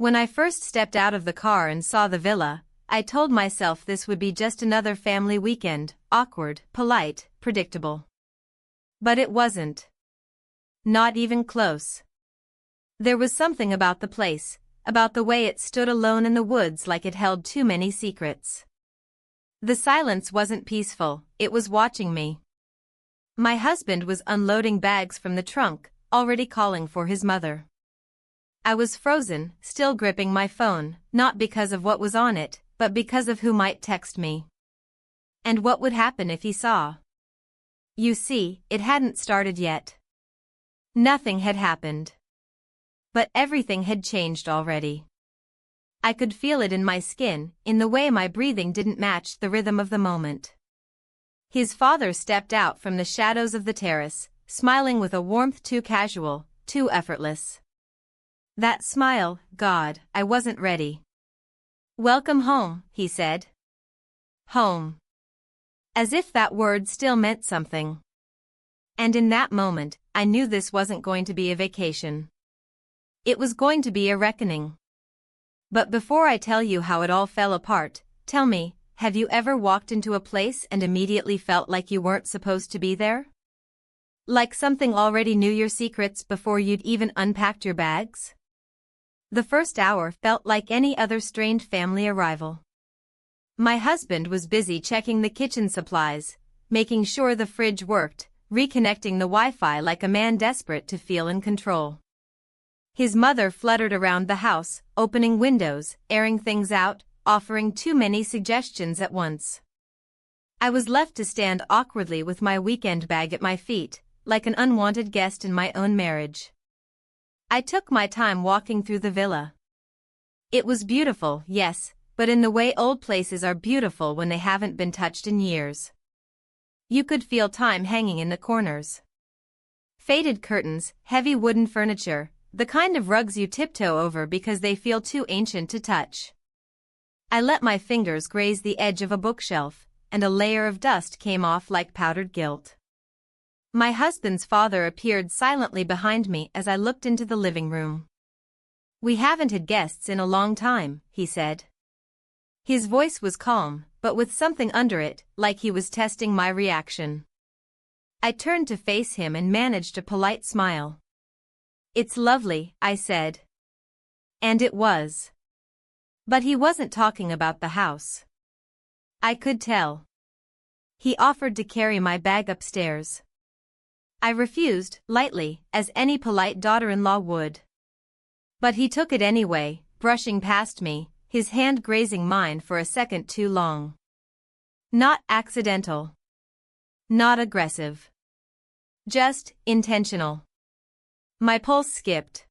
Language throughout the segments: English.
When I first stepped out of the car and saw the villa, I told myself this would be just another family weekend, awkward, polite, predictable. But it wasn't. Not even close. There was something about the place, about the way it stood alone in the woods like it held too many secrets. The silence wasn't peaceful, it was watching me. My husband was unloading bags from the trunk, already calling for his mother. I was frozen, still gripping my phone, not because of what was on it, but because of who might text me. And what would happen if he saw? You see, it hadn't started yet. Nothing had happened. But everything had changed already. I could feel it in my skin, in the way my breathing didn't match the rhythm of the moment. His father stepped out from the shadows of the terrace, smiling with a warmth too casual, too effortless. That smile, God, I wasn't ready. "Welcome home," he said. Home. As if that word still meant something. And in that moment, I knew this wasn't going to be a vacation. It was going to be a reckoning. But before I tell you how it all fell apart, tell me, have you ever walked into a place and immediately felt like you weren't supposed to be there? Like something already knew your secrets before you'd even unpacked your bags? The first hour felt like any other strange family arrival. My husband was busy checking the kitchen supplies, making sure the fridge worked, reconnecting the Wi-Fi like a man desperate to feel in control. His mother fluttered around the house, opening windows, airing things out, offering too many suggestions at once. I was left to stand awkwardly with my weekend bag at my feet, like an unwanted guest in my own marriage. I took my time walking through the villa. It was beautiful, yes, but in the way old places are beautiful when they haven't been touched in years. You could feel time hanging in the corners. Faded curtains, heavy wooden furniture, the kind of rugs you tiptoe over because they feel too ancient to touch. I let my fingers graze the edge of a bookshelf, and a layer of dust came off like powdered gilt. My husband's father appeared silently behind me as I looked into the living room. "We haven't had guests in a long time," he said. His voice was calm, but with something under it, like he was testing my reaction. I turned to face him and managed a polite smile. "It's lovely," I said. And it was. But he wasn't talking about the house. I could tell. He offered to carry my bag upstairs. I refused, lightly, as any polite daughter-in-law would. But he took it anyway, brushing past me, his hand grazing mine for a second too long. Not accidental. Not aggressive. Just intentional. My pulse skipped.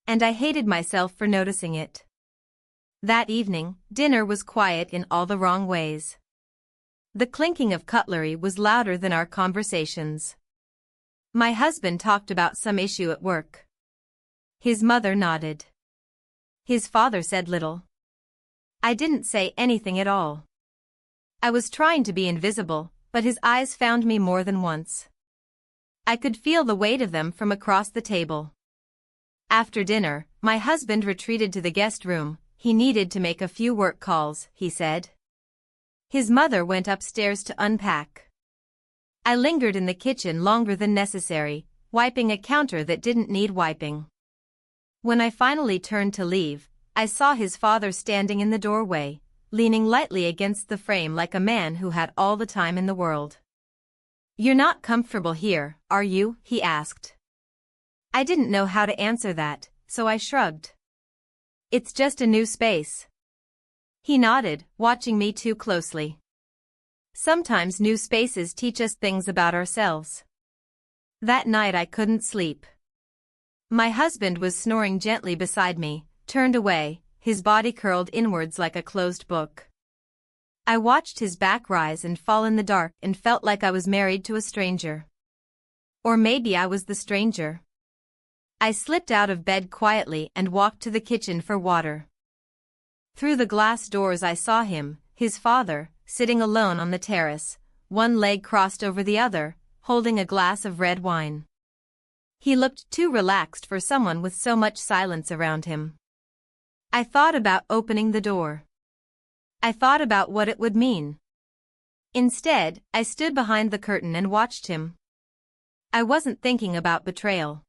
And I hated myself for noticing it. That evening, dinner was quiet in all the wrong ways. The clinking of cutlery was louder than our conversations. My husband talked about some issue at work. His mother nodded. His father said little. I didn't say anything at all. I was trying to be invisible, but his eyes found me more than once. I could feel the weight of them from across the table. After dinner, my husband retreated to the guest room. He needed to make a few work calls, he said. His mother went upstairs to unpack. I lingered in the kitchen longer than necessary, wiping a counter that didn't need wiping. When I finally turned to leave, I saw his father standing in the doorway, leaning lightly against the frame like a man who had all the time in the world. "You're not comfortable here, are you?" he asked. I didn't know how to answer that, so I shrugged. "It's just a new space." He nodded, watching me too closely. Sometimes new spaces teach us things about ourselves. That night I couldn't sleep. My husband was snoring gently beside me, turned away, his body curled inwards like a closed book. I watched his back rise and fall in the dark and felt like I was married to a stranger. Or maybe I was the stranger. I slipped out of bed quietly and walked to the kitchen for water. Through the glass doors I saw him, his father, sitting alone on the terrace, one leg crossed over the other, holding a glass of red wine. He looked too relaxed for someone with so much silence around him. I thought about opening the door. I thought about what it would mean. Instead, I stood behind the curtain and watched him. I wasn't thinking about betrayal.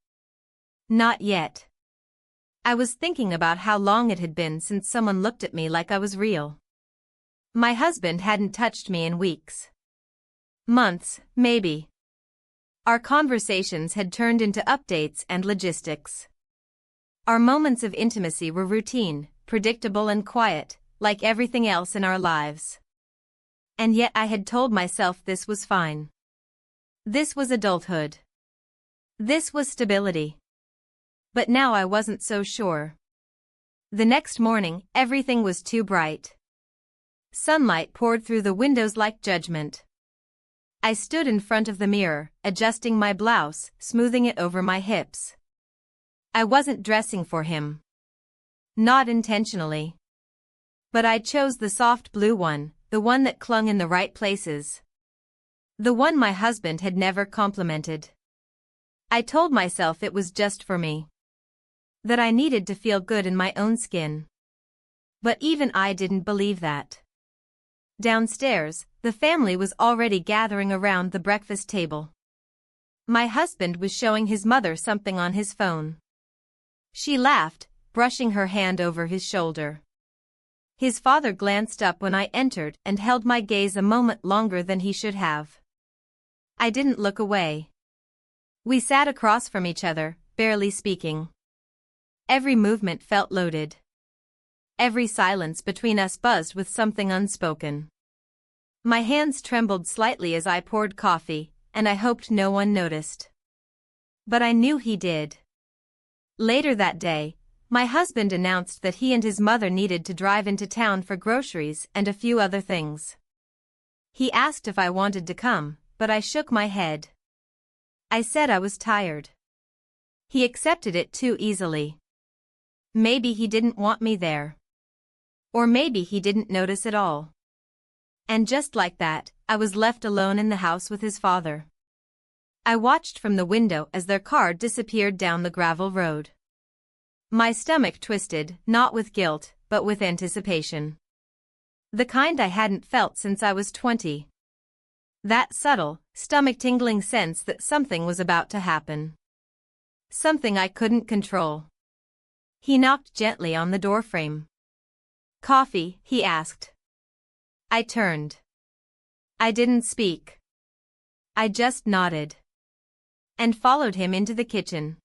Not yet. I was thinking about how long it had been since someone looked at me like I was real. My husband hadn't touched me in weeks. Months, maybe. Our conversations had turned into updates and logistics. Our moments of intimacy were routine, predictable and quiet, like everything else in our lives. And yet I had told myself this was fine. This was adulthood. This was stability. But now I wasn't so sure. The next morning, everything was too bright. Sunlight poured through the windows like judgment. I stood in front of the mirror, adjusting my blouse, smoothing it over my hips. I wasn't dressing for him. Not intentionally. But I chose the soft blue one, the one that clung in the right places. The one my husband had never complimented. I told myself it was just for me. That I needed to feel good in my own skin. But even I didn't believe that. Downstairs, the family was already gathering around the breakfast table. My husband was showing his mother something on his phone. She laughed, brushing her hand over his shoulder. His father glanced up when I entered and held my gaze a moment longer than he should have. I didn't look away. We sat across from each other, barely speaking. Every movement felt loaded. Every silence between us buzzed with something unspoken. My hands trembled slightly as I poured coffee, and I hoped no one noticed. But I knew he did. Later that day, my husband announced that he and his mother needed to drive into town for groceries and a few other things. He asked if I wanted to come, but I shook my head. I said I was tired. He accepted it too easily. Maybe he didn't want me there. Or maybe he didn't notice at all. And just like that, I was left alone in the house with his father. I watched from the window as their car disappeared down the gravel road. My stomach twisted, not with guilt, but with anticipation. The kind I hadn't felt since I was 20. That subtle, stomach-tingling sense that something was about to happen. Something I couldn't control. He knocked gently on the doorframe. "Coffee?" he asked. I turned. I didn't speak. I just nodded. And followed him into the kitchen.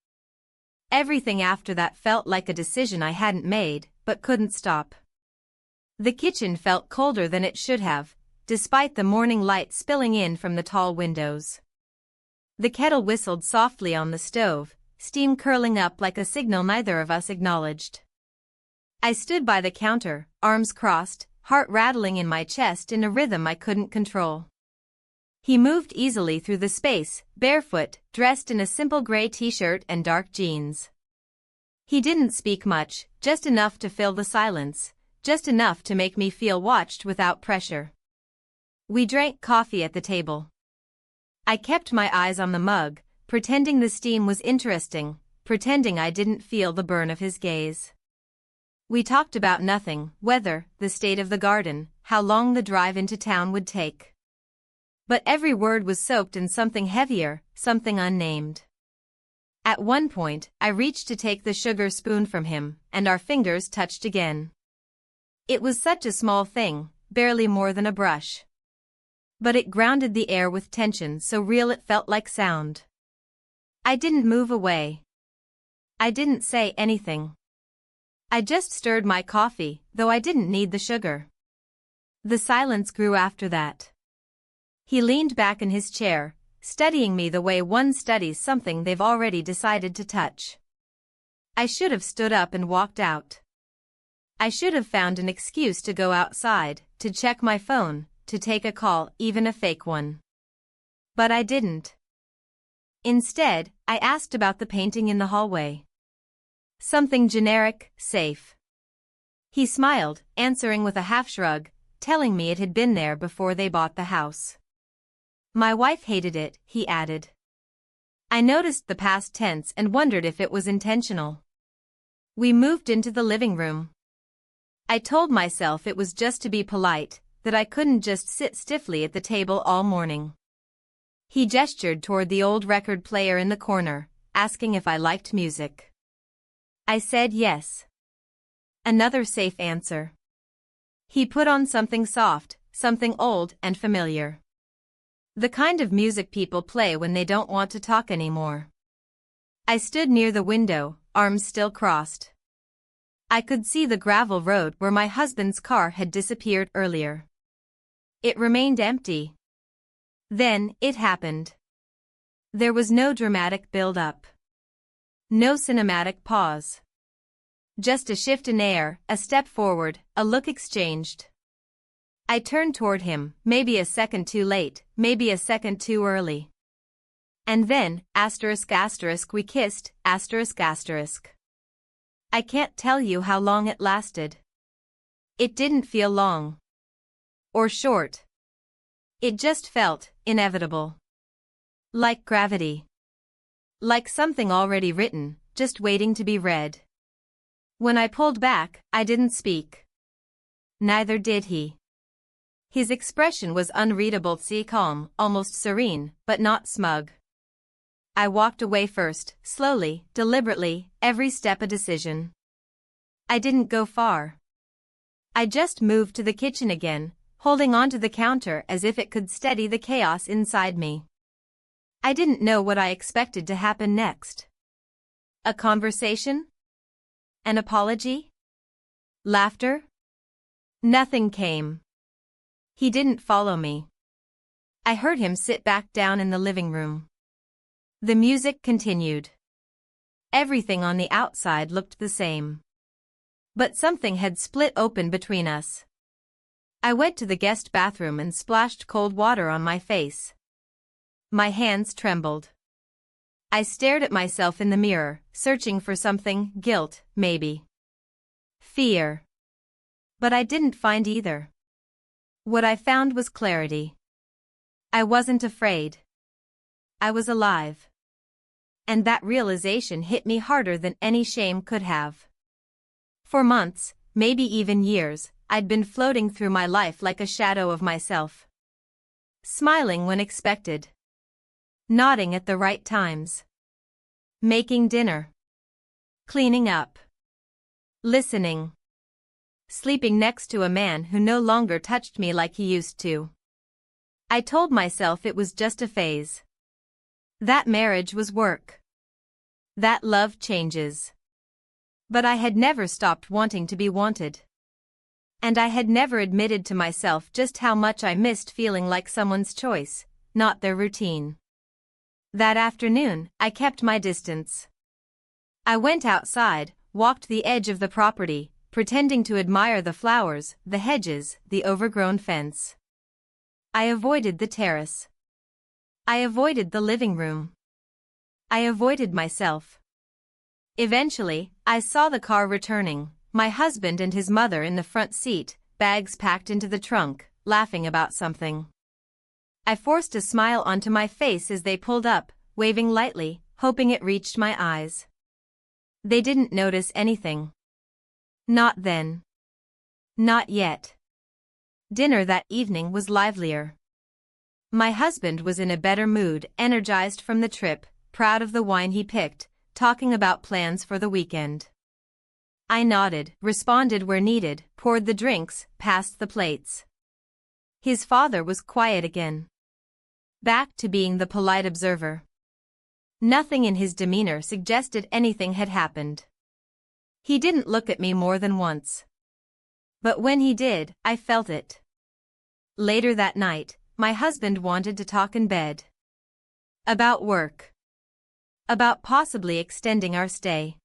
Everything after that felt like a decision I hadn't made, but couldn't stop. The kitchen felt colder than it should have, despite the morning light spilling in from the tall windows. The kettle whistled softly on the stove, steam curling up like a signal neither of us acknowledged. I stood by the counter, arms crossed, heart rattling in my chest in a rhythm I couldn't control. He moved easily through the space, barefoot, dressed in a simple gray t-shirt and dark jeans. He didn't speak much, just enough to fill the silence, just enough to make me feel watched without pressure. We drank coffee at the table. I kept my eyes on the mug, pretending the steam was interesting, pretending I didn't feel the burn of his gaze. We talked about nothing, weather, the state of the garden, how long the drive into town would take. But every word was soaked in something heavier, something unnamed. At one point, I reached to take the sugar spoon from him, and our fingers touched again. It was such a small thing, barely more than a brush. But it grounded the air with tension so real it felt like sound. I didn't move away. I didn't say anything. I just stirred my coffee, though I didn't need the sugar. The silence grew after that. He leaned back in his chair, studying me the way one studies something they've already decided to touch. I should have stood up and walked out. I should have found an excuse to go outside, to check my phone, to take a call, even a fake one. But I didn't. Instead, I asked about the painting in the hallway. Something generic, safe. He smiled, answering with a half-shrug, telling me it had been there before they bought the house. My wife hated it, he added. I noticed the past tense and wondered if it was intentional. We moved into the living room. I told myself it was just to be polite, that I couldn't just sit stiffly at the table all morning. He gestured toward the old record player in the corner, asking if I liked music. I said yes. Another safe answer. He put on something soft, something old and familiar. The kind of music people play when they don't want to talk anymore. I stood near the window, arms still crossed. I could see the gravel road where my husband's car had disappeared earlier. It remained empty. Then, it happened. There was no dramatic build-up. No cinematic pause. Just a shift in air, a step forward, a look exchanged. I turned toward him, maybe a second too late, maybe a second too early. And then, we kissed, I can't tell you how long it lasted. It didn't feel long. Or short. It just felt inevitable. Like gravity. Like something already written, just waiting to be read. When I pulled back, I didn't speak. Neither did he. His expression was unreadable, calm, almost serene, but not smug. I walked away first, slowly, deliberately, every step a decision. I didn't go far. I just moved to the kitchen again, holding onto the counter as if it could steady the chaos inside me. I didn't know what I expected to happen next. A conversation? An apology? Laughter? Nothing came. He didn't follow me. I heard him sit back down in the living room. The music continued. Everything on the outside looked the same. But something had split open between us. I went to the guest bathroom and splashed cold water on my face. My hands trembled. I stared at myself in the mirror, searching for something, guilt, maybe. Fear. But I didn't find either. What I found was clarity. I wasn't afraid. I was alive. And that realization hit me harder than any shame could have. For months, maybe even years, I'd been floating through my life like a shadow of myself. Smiling when expected. Nodding at the right times. Making dinner. Cleaning up. Listening. Sleeping next to a man who no longer touched me like he used to. I told myself it was just a phase. That marriage was work. That love changes. But I had never stopped wanting to be wanted. And I had never admitted to myself just how much I missed feeling like someone's choice, not their routine. That afternoon, I kept my distance. I went outside, walked the edge of the property, pretending to admire the flowers, the hedges, the overgrown fence. I avoided the terrace. I avoided the living room. I avoided myself. Eventually, I saw the car returning, my husband and his mother in the front seat, bags packed into the trunk, laughing about something. I forced a smile onto my face as they pulled up, waving lightly, hoping it reached my eyes. They didn't notice anything. Not then. Not yet. Dinner that evening was livelier. My husband was in a better mood, energized from the trip, proud of the wine he picked, talking about plans for the weekend. I nodded, responded where needed, poured the drinks, passed the plates. His father was quiet again. Back to being the polite observer. Nothing in his demeanor suggested anything had happened. He didn't look at me more than once. But when he did, I felt it. Later that night, my husband wanted to talk in bed. About work. About possibly extending our stay.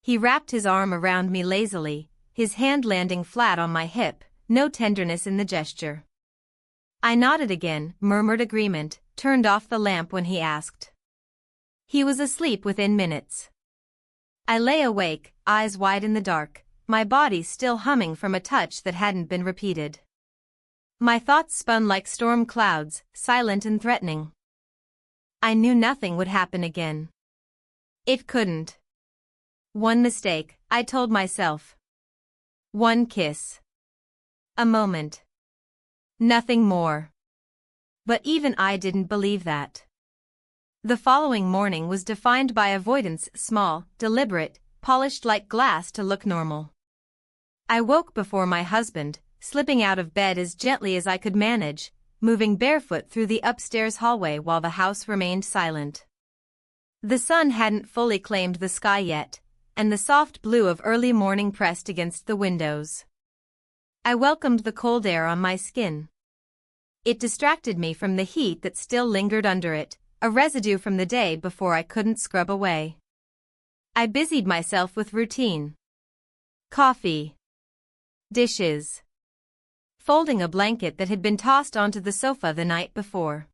He wrapped his arm around me lazily, his hand landing flat on my hip, no tenderness in the gesture. I nodded again, murmured agreement, turned off the lamp when he asked. He was asleep within minutes. I lay awake, eyes wide in the dark, my body still humming from a touch that hadn't been repeated. My thoughts spun like storm clouds, silent and threatening. I knew nothing would happen again. It couldn't. One mistake, I told myself. One kiss. A moment. Nothing more. But even I didn't believe that. The following morning was defined by avoidance, small, deliberate, polished like glass to look normal. I woke before my husband, slipping out of bed as gently as I could manage, moving barefoot through the upstairs hallway while the house remained silent. The sun hadn't fully claimed the sky yet, and the soft blue of early morning pressed against the windows. I welcomed the cold air on my skin. It distracted me from the heat that still lingered under it, a residue from the day before I couldn't scrub away. I busied myself with routine. Coffee. Dishes. Folding a blanket that had been tossed onto the sofa the night before.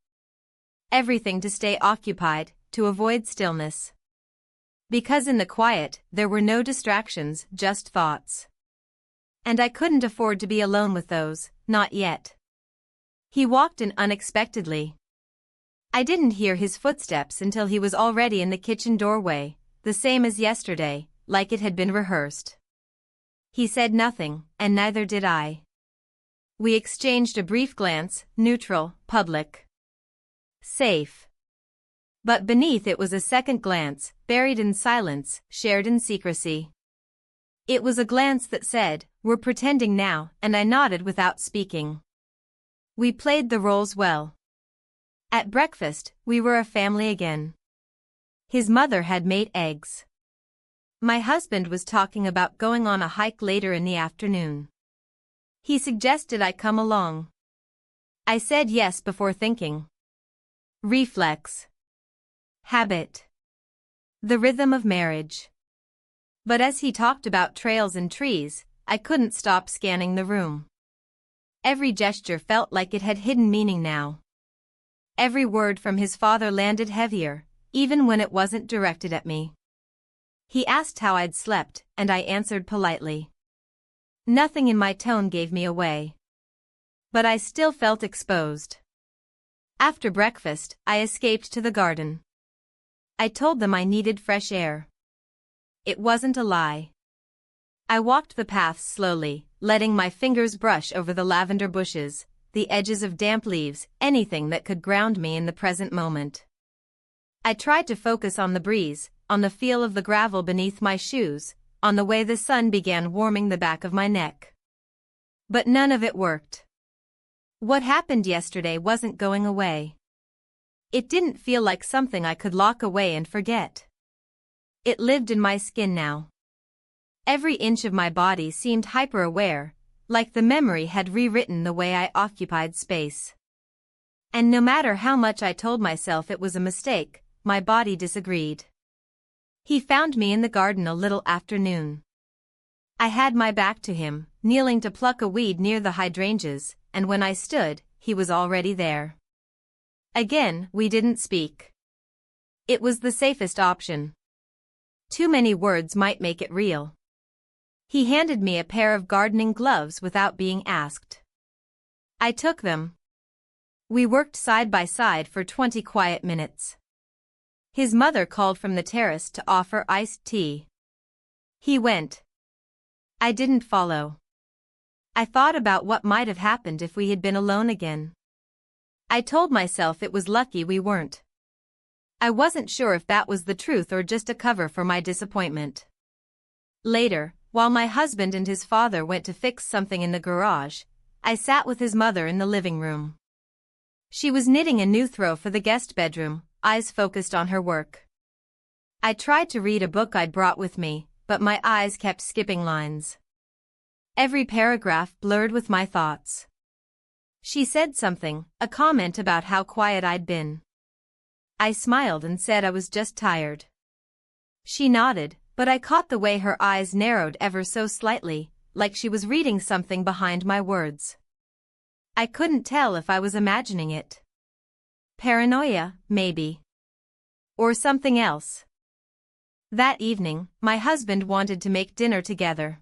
Everything to stay occupied, to avoid stillness. Because in the quiet, there were no distractions, just thoughts. And I couldn't afford to be alone with those, not yet. He walked in unexpectedly. I didn't hear his footsteps until he was already in the kitchen doorway, the same as yesterday, like it had been rehearsed. He said nothing, and neither did I. We exchanged a brief glance, neutral, public. Safe. But beneath it was a second glance, buried in silence, shared in secrecy. It was a glance that said, "We're pretending now," and I nodded without speaking. We played the roles well. At breakfast, we were a family again. His mother had made eggs. My husband was talking about going on a hike later in the afternoon. He suggested I come along. I said yes before thinking. Reflex. Habit. The rhythm of marriage. But as he talked about trails and trees, I couldn't stop scanning the room. Every gesture felt like it had hidden meaning now. Every word from his father landed heavier, even when it wasn't directed at me. He asked how I'd slept, and I answered politely. Nothing in my tone gave me away. But I still felt exposed. After breakfast, I escaped to the garden. I told them I needed fresh air. It wasn't a lie. I walked the paths slowly, letting my fingers brush over the lavender bushes, the edges of damp leaves, anything that could ground me in the present moment. I tried to focus on the breeze, on the feel of the gravel beneath my shoes, on the way the sun began warming the back of my neck. But none of it worked. What happened yesterday wasn't going away. It didn't feel like something I could lock away and forget. It lived in my skin now. Every inch of my body seemed hyper-aware, like the memory had rewritten the way I occupied space. And no matter how much I told myself it was a mistake, my body disagreed. He found me in the garden a little after noon. I had my back to him, kneeling to pluck a weed near the hydrangeas, and when I stood, he was already there. Again, we didn't speak. It was the safest option. Too many words might make it real. He handed me a pair of gardening gloves without being asked. I took them. We worked side by side for 20 quiet minutes. His mother called from the terrace to offer iced tea. He went. I didn't follow. I thought about what might have happened if we had been alone again. I told myself it was lucky we weren't. I wasn't sure if that was the truth or just a cover for my disappointment. Later, while my husband and his father went to fix something in the garage, I sat with his mother in the living room. She was knitting a new throw for the guest bedroom, eyes focused on her work. I tried to read a book I'd brought with me, but my eyes kept skipping lines. Every paragraph blurred with my thoughts. She said something, a comment about how quiet I'd been. I smiled and said I was just tired. She nodded, but I caught the way her eyes narrowed ever so slightly, like she was reading something behind my words. I couldn't tell if I was imagining it. Paranoia, maybe. Or something else. That evening, my husband wanted to make dinner together.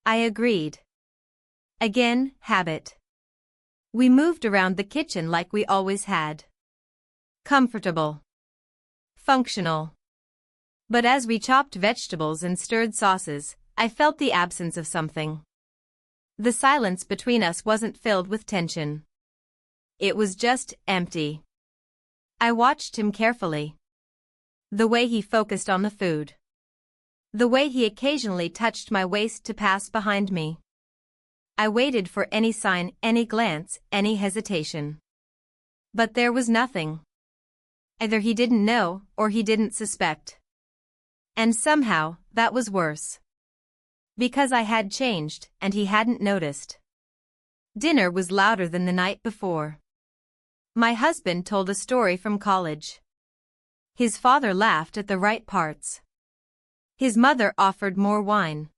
I agreed. Again, habit. We moved around the kitchen like we always had. Comfortable. Functional. But as we chopped vegetables and stirred sauces, I felt the absence of something. The silence between us wasn't filled with tension. It was just empty. I watched him carefully. The way he focused on the food. The way he occasionally touched my waist to pass behind me. I waited for any sign, any glance, any hesitation. But there was nothing. Either he didn't know, or he didn't suspect. And somehow, that was worse. Because I had changed, and he hadn't noticed. Dinner was louder than the night before. My husband told a story from college. His father laughed at the right parts. His mother offered more wine.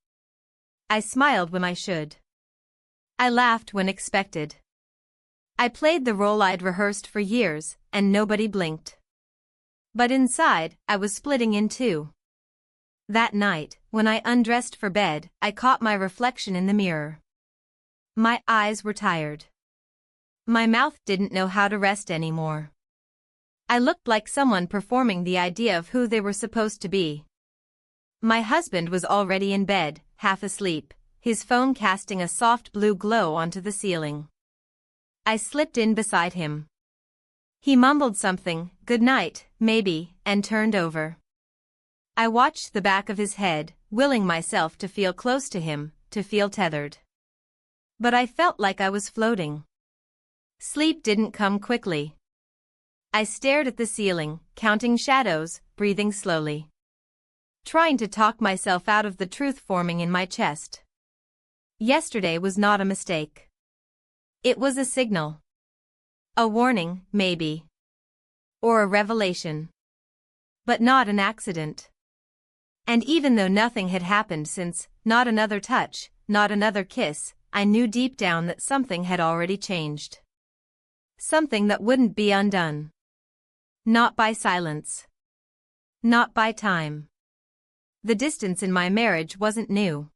I smiled when I should. I laughed when expected. I played the role I'd rehearsed for years, and nobody blinked. But inside, I was splitting in two. That night, when I undressed for bed, I caught my reflection in the mirror. My eyes were tired. My mouth didn't know how to rest anymore. I looked like someone performing the idea of who they were supposed to be. My husband was already in bed, half asleep, his phone casting a soft blue glow onto the ceiling. I slipped in beside him. He mumbled something, "Good night, maybe," and turned over. I watched the back of his head, willing myself to feel close to him, to feel tethered. But I felt like I was floating. Sleep didn't come quickly. I stared at the ceiling, counting shadows, breathing slowly. Trying to talk myself out of the truth forming in my chest. Yesterday was not a mistake. It was a signal. A warning, maybe. Or a revelation. But not an accident. And even though nothing had happened since, not another touch, not another kiss, I knew deep down that something had already changed. Something that wouldn't be undone. Not by silence. Not by time. The distance in my marriage wasn't new.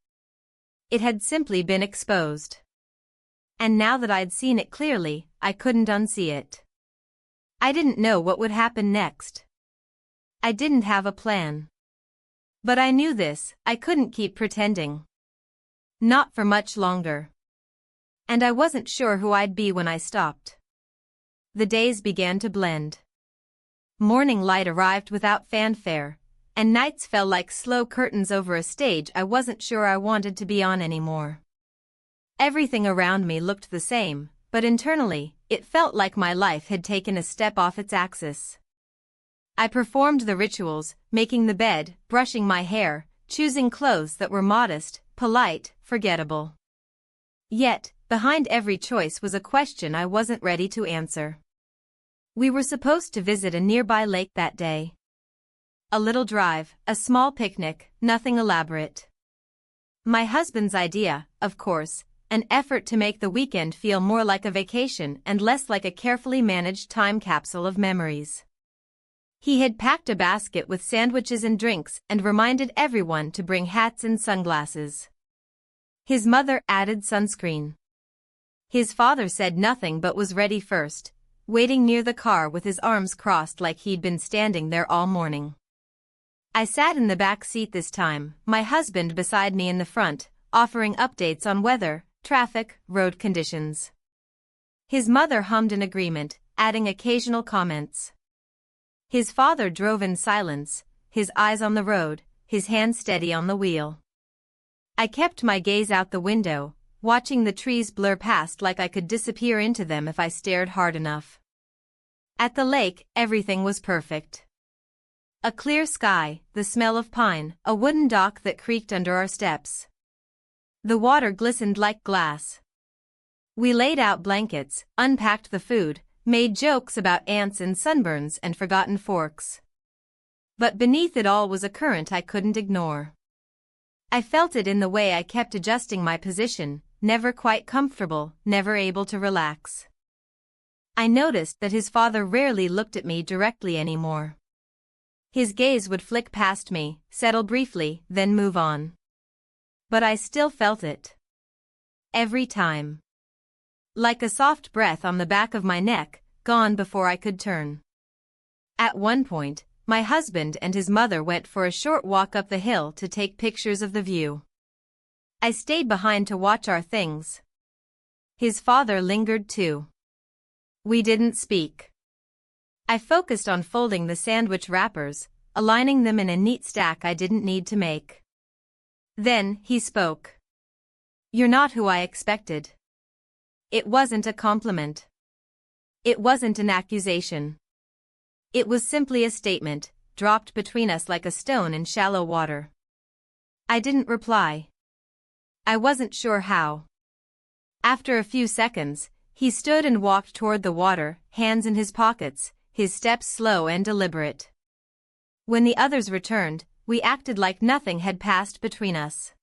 It had simply been exposed. And now that I'd seen it clearly, I couldn't unsee it. I didn't know what would happen next. I didn't have a plan. But I knew this, I couldn't keep pretending. Not for much longer. And I wasn't sure who I'd be when I stopped. The days began to blend. Morning light arrived without fanfare, and nights fell like slow curtains over a stage I wasn't sure I wanted to be on anymore. Everything around me looked the same, but internally, it felt like my life had taken a step off its axis. I performed the rituals, making the bed, brushing my hair, choosing clothes that were modest, polite, forgettable. Yet, behind every choice was a question I wasn't ready to answer. We were supposed to visit a nearby lake that day. A little drive, a small picnic, nothing elaborate. My husband's idea, of course, an effort to make the weekend feel more like a vacation and less like a carefully managed time capsule of memories. He had packed a basket with sandwiches and drinks and reminded everyone to bring hats and sunglasses. His mother added sunscreen. His father said nothing but was ready first, waiting near the car with his arms crossed like he'd been standing there all morning. I sat in the back seat this time, my husband beside me in the front, offering updates on weather, traffic, road conditions. His mother hummed in agreement, adding occasional comments. His father drove in silence, his eyes on the road, his hand steady on the wheel. I kept my gaze out the window, watching the trees blur past like I could disappear into them if I stared hard enough. At the lake, everything was perfect. A clear sky, the smell of pine, a wooden dock that creaked under our steps. The water glistened like glass. We laid out blankets, unpacked the food, made jokes about ants and sunburns and forgotten forks. But beneath it all was a current I couldn't ignore. I felt it in the way I kept adjusting my position, never quite comfortable, never able to relax. I noticed that his father rarely looked at me directly anymore. His gaze would flick past me, settle briefly, then move on. But I still felt it. Every time. Like a soft breath on the back of my neck, gone before I could turn. At one point, my husband and his mother went for a short walk up the hill to take pictures of the view. I stayed behind to watch our things. His father lingered too. We didn't speak. I focused on folding the sandwich wrappers, aligning them in a neat stack I didn't need to make. Then, he spoke. "You're not who I expected." It wasn't a compliment. It wasn't an accusation. It was simply a statement, dropped between us like a stone in shallow water. I didn't reply. I wasn't sure how. After a few seconds, he stood and walked toward the water, hands in his pockets, his steps slow and deliberate. When the others returned, we acted like nothing had passed between us.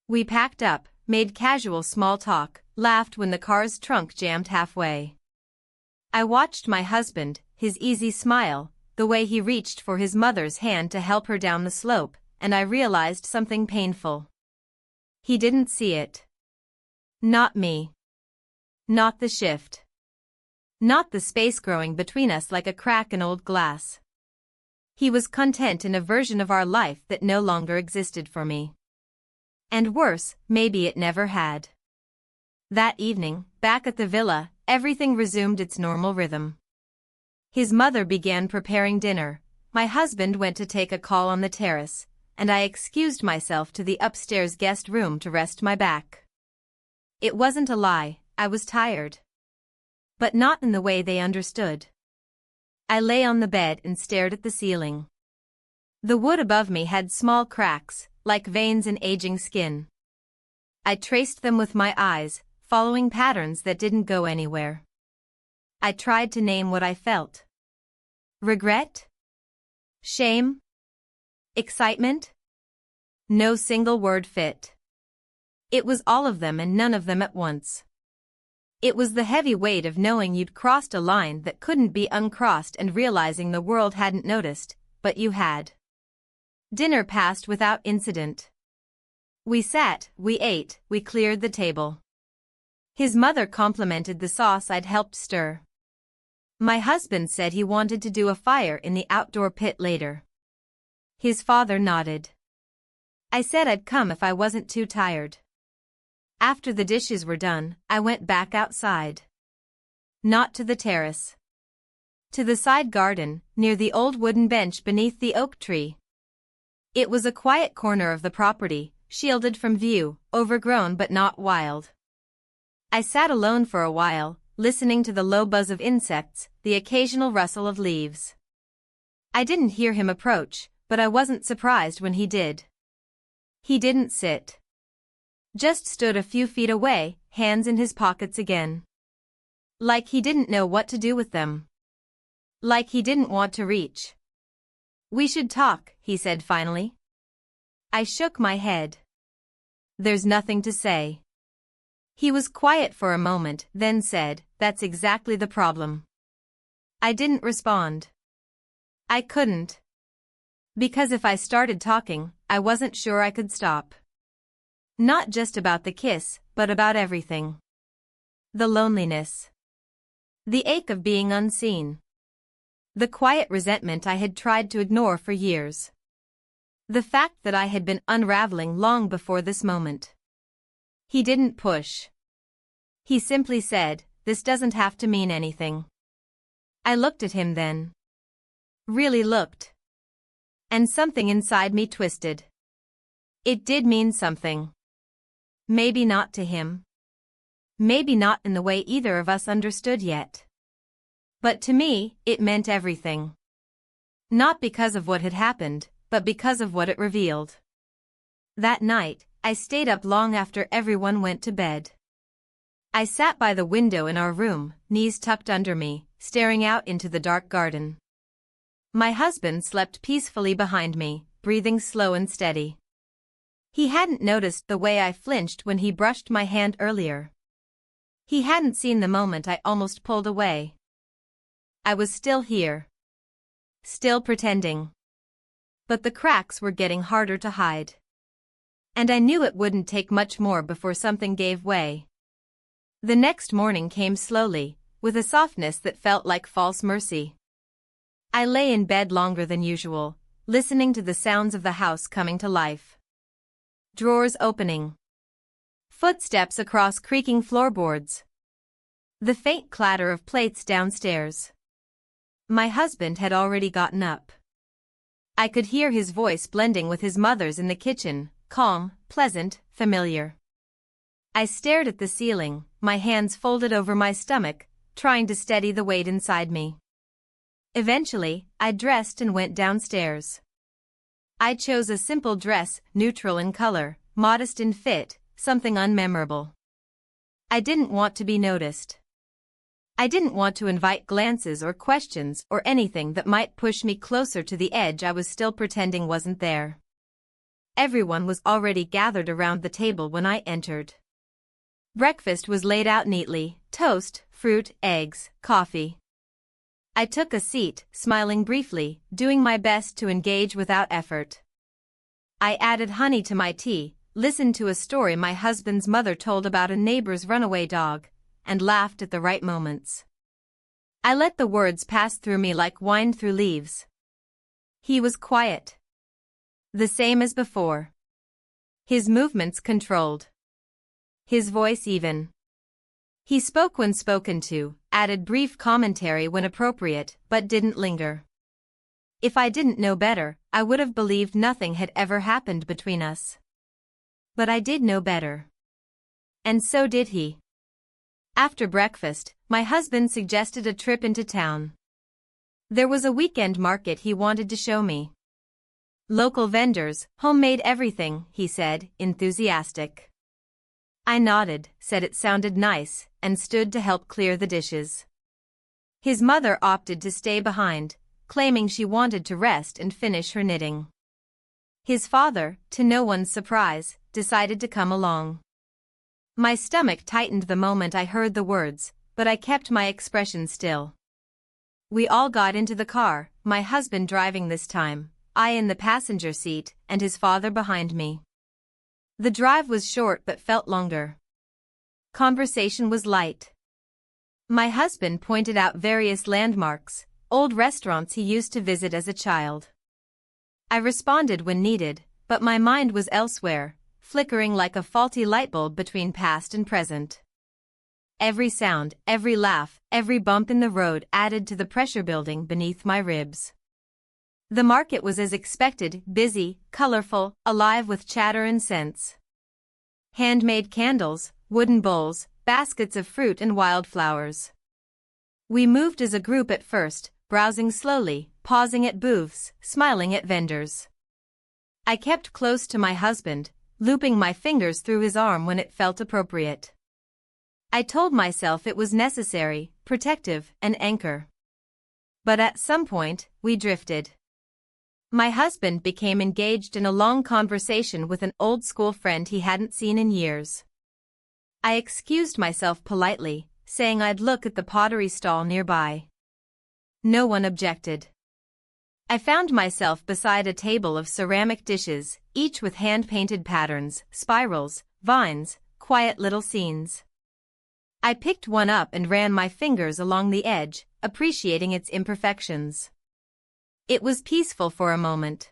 We packed up, made casual small talk, laughed when the car's trunk jammed halfway. I watched my husband, his easy smile, the way he reached for his mother's hand to help her down the slope, and I realized something painful. He didn't see it. Not me. Not the shift. Not the space growing between us like a crack in old glass. He was content in a version of our life that no longer existed for me. And worse, maybe it never had. That evening, back at the villa, everything resumed its normal rhythm. His mother began preparing dinner, my husband went to take a call on the terrace, and I excused myself to the upstairs guest room to rest my back. It wasn't a lie, I was tired. But not in the way they understood. I lay on the bed and stared at the ceiling. The wood above me had small cracks, like veins in aging skin. I traced them with my eyes, following patterns that didn't go anywhere. I tried to name what I felt. Regret? Shame? Excitement? No single word fit. It was all of them and none of them at once. It was the heavy weight of knowing you'd crossed a line that couldn't be uncrossed and realizing the world hadn't noticed, but you had. Dinner passed without incident. We sat, we ate, we cleared the table. His mother complimented the sauce I'd helped stir. My husband said he wanted to do a fire in the outdoor pit later. His father nodded. I said I'd come if I wasn't too tired. After the dishes were done, I went back outside. Not to the terrace. To the side garden, near the old wooden bench beneath the oak tree. It was a quiet corner of the property, shielded from view, overgrown but not wild. I sat alone for a while, listening to the low buzz of insects, the occasional rustle of leaves. I didn't hear him approach, but I wasn't surprised when he did. He didn't sit. Just stood a few feet away, hands in his pockets again. Like he didn't know what to do with them. Like he didn't want to reach. "We should talk," he said finally. I shook my head. "There's nothing to say." He was quiet for a moment, then said, "That's exactly the problem." I didn't respond. I couldn't. Because if I started talking, I wasn't sure I could stop. Not just about the kiss, but about everything. The loneliness. The ache of being unseen. The quiet resentment I had tried to ignore for years. The fact that I had been unraveling long before this moment. He didn't push. He simply said, "This doesn't have to mean anything." I looked at him then. Really looked. And something inside me twisted. It did mean something. Maybe not to him. Maybe not in the way either of us understood yet. But to me, it meant everything. Not because of what had happened, but because of what it revealed. That night, I stayed up long after everyone went to bed. I sat by the window in our room, knees tucked under me, staring out into the dark garden. My husband slept peacefully behind me, breathing slow and steady. He hadn't noticed the way I flinched when he brushed my hand earlier. He hadn't seen the moment I almost pulled away. I was still here. Still pretending. But the cracks were getting harder to hide. And I knew it wouldn't take much more before something gave way. The next morning came slowly, with a softness that felt like false mercy. I lay in bed longer than usual, listening to the sounds of the house coming to life. Drawers opening, Footsteps across creaking floorboards. The faint clatter of plates downstairs. My husband had already gotten up. I could hear his voice blending with his mother's in the kitchen, calm, pleasant, familiar. I stared at the ceiling, my hands folded over my stomach, trying to steady the weight inside me. Eventually, I dressed and went downstairs. I chose a simple dress, neutral in color, modest in fit, something unmemorable. I didn't want to be noticed. I didn't want to invite glances or questions or anything that might push me closer to the edge I was still pretending wasn't there. Everyone was already gathered around the table when I entered. Breakfast was laid out neatly: toast, fruit, eggs, coffee. I took a seat, smiling briefly, doing my best to engage without effort. I added honey to my tea, listened to a story my husband's mother told about a neighbor's runaway dog, and laughed at the right moments. I let the words pass through me like wine through leaves. He was quiet. The same as before. His movements controlled. His voice even. He spoke when spoken to, added brief commentary when appropriate, but didn't linger. If I didn't know better, I would have believed nothing had ever happened between us. But I did know better. And so did he. After breakfast, my husband suggested a trip into town. There was a weekend market he wanted to show me. Local vendors, homemade everything, he said, enthusiastic. I nodded, said it sounded nice, and stood to help clear the dishes. His mother opted to stay behind, claiming she wanted to rest and finish her knitting. His father, to no one's surprise, decided to come along. My stomach tightened the moment I heard the words, but I kept my expression still. We all got into the car, my husband driving this time, I in the passenger seat, and his father behind me. The drive was short but felt longer. Conversation was light. My husband pointed out various landmarks, old restaurants he used to visit as a child. I responded when needed, but my mind was elsewhere, flickering like a faulty light bulb between past and present. Every sound, every laugh, every bump in the road added to the pressure building beneath my ribs. The market was as expected, busy, colorful, alive with chatter and scents. Handmade candles, wooden bowls, baskets of fruit and wildflowers. We moved as a group at first, browsing slowly, pausing at booths, smiling at vendors. I kept close to my husband, looping my fingers through his arm when it felt appropriate. I told myself it was necessary, protective, an anchor. But at some point, we drifted. My husband became engaged in a long conversation with an old school friend he hadn't seen in years. I excused myself politely, saying I'd look at the pottery stall nearby. No one objected. I found myself beside a table of ceramic dishes, each with hand-painted patterns, spirals, vines, quiet little scenes. I picked one up and ran my fingers along the edge, appreciating its imperfections. It was peaceful for a moment.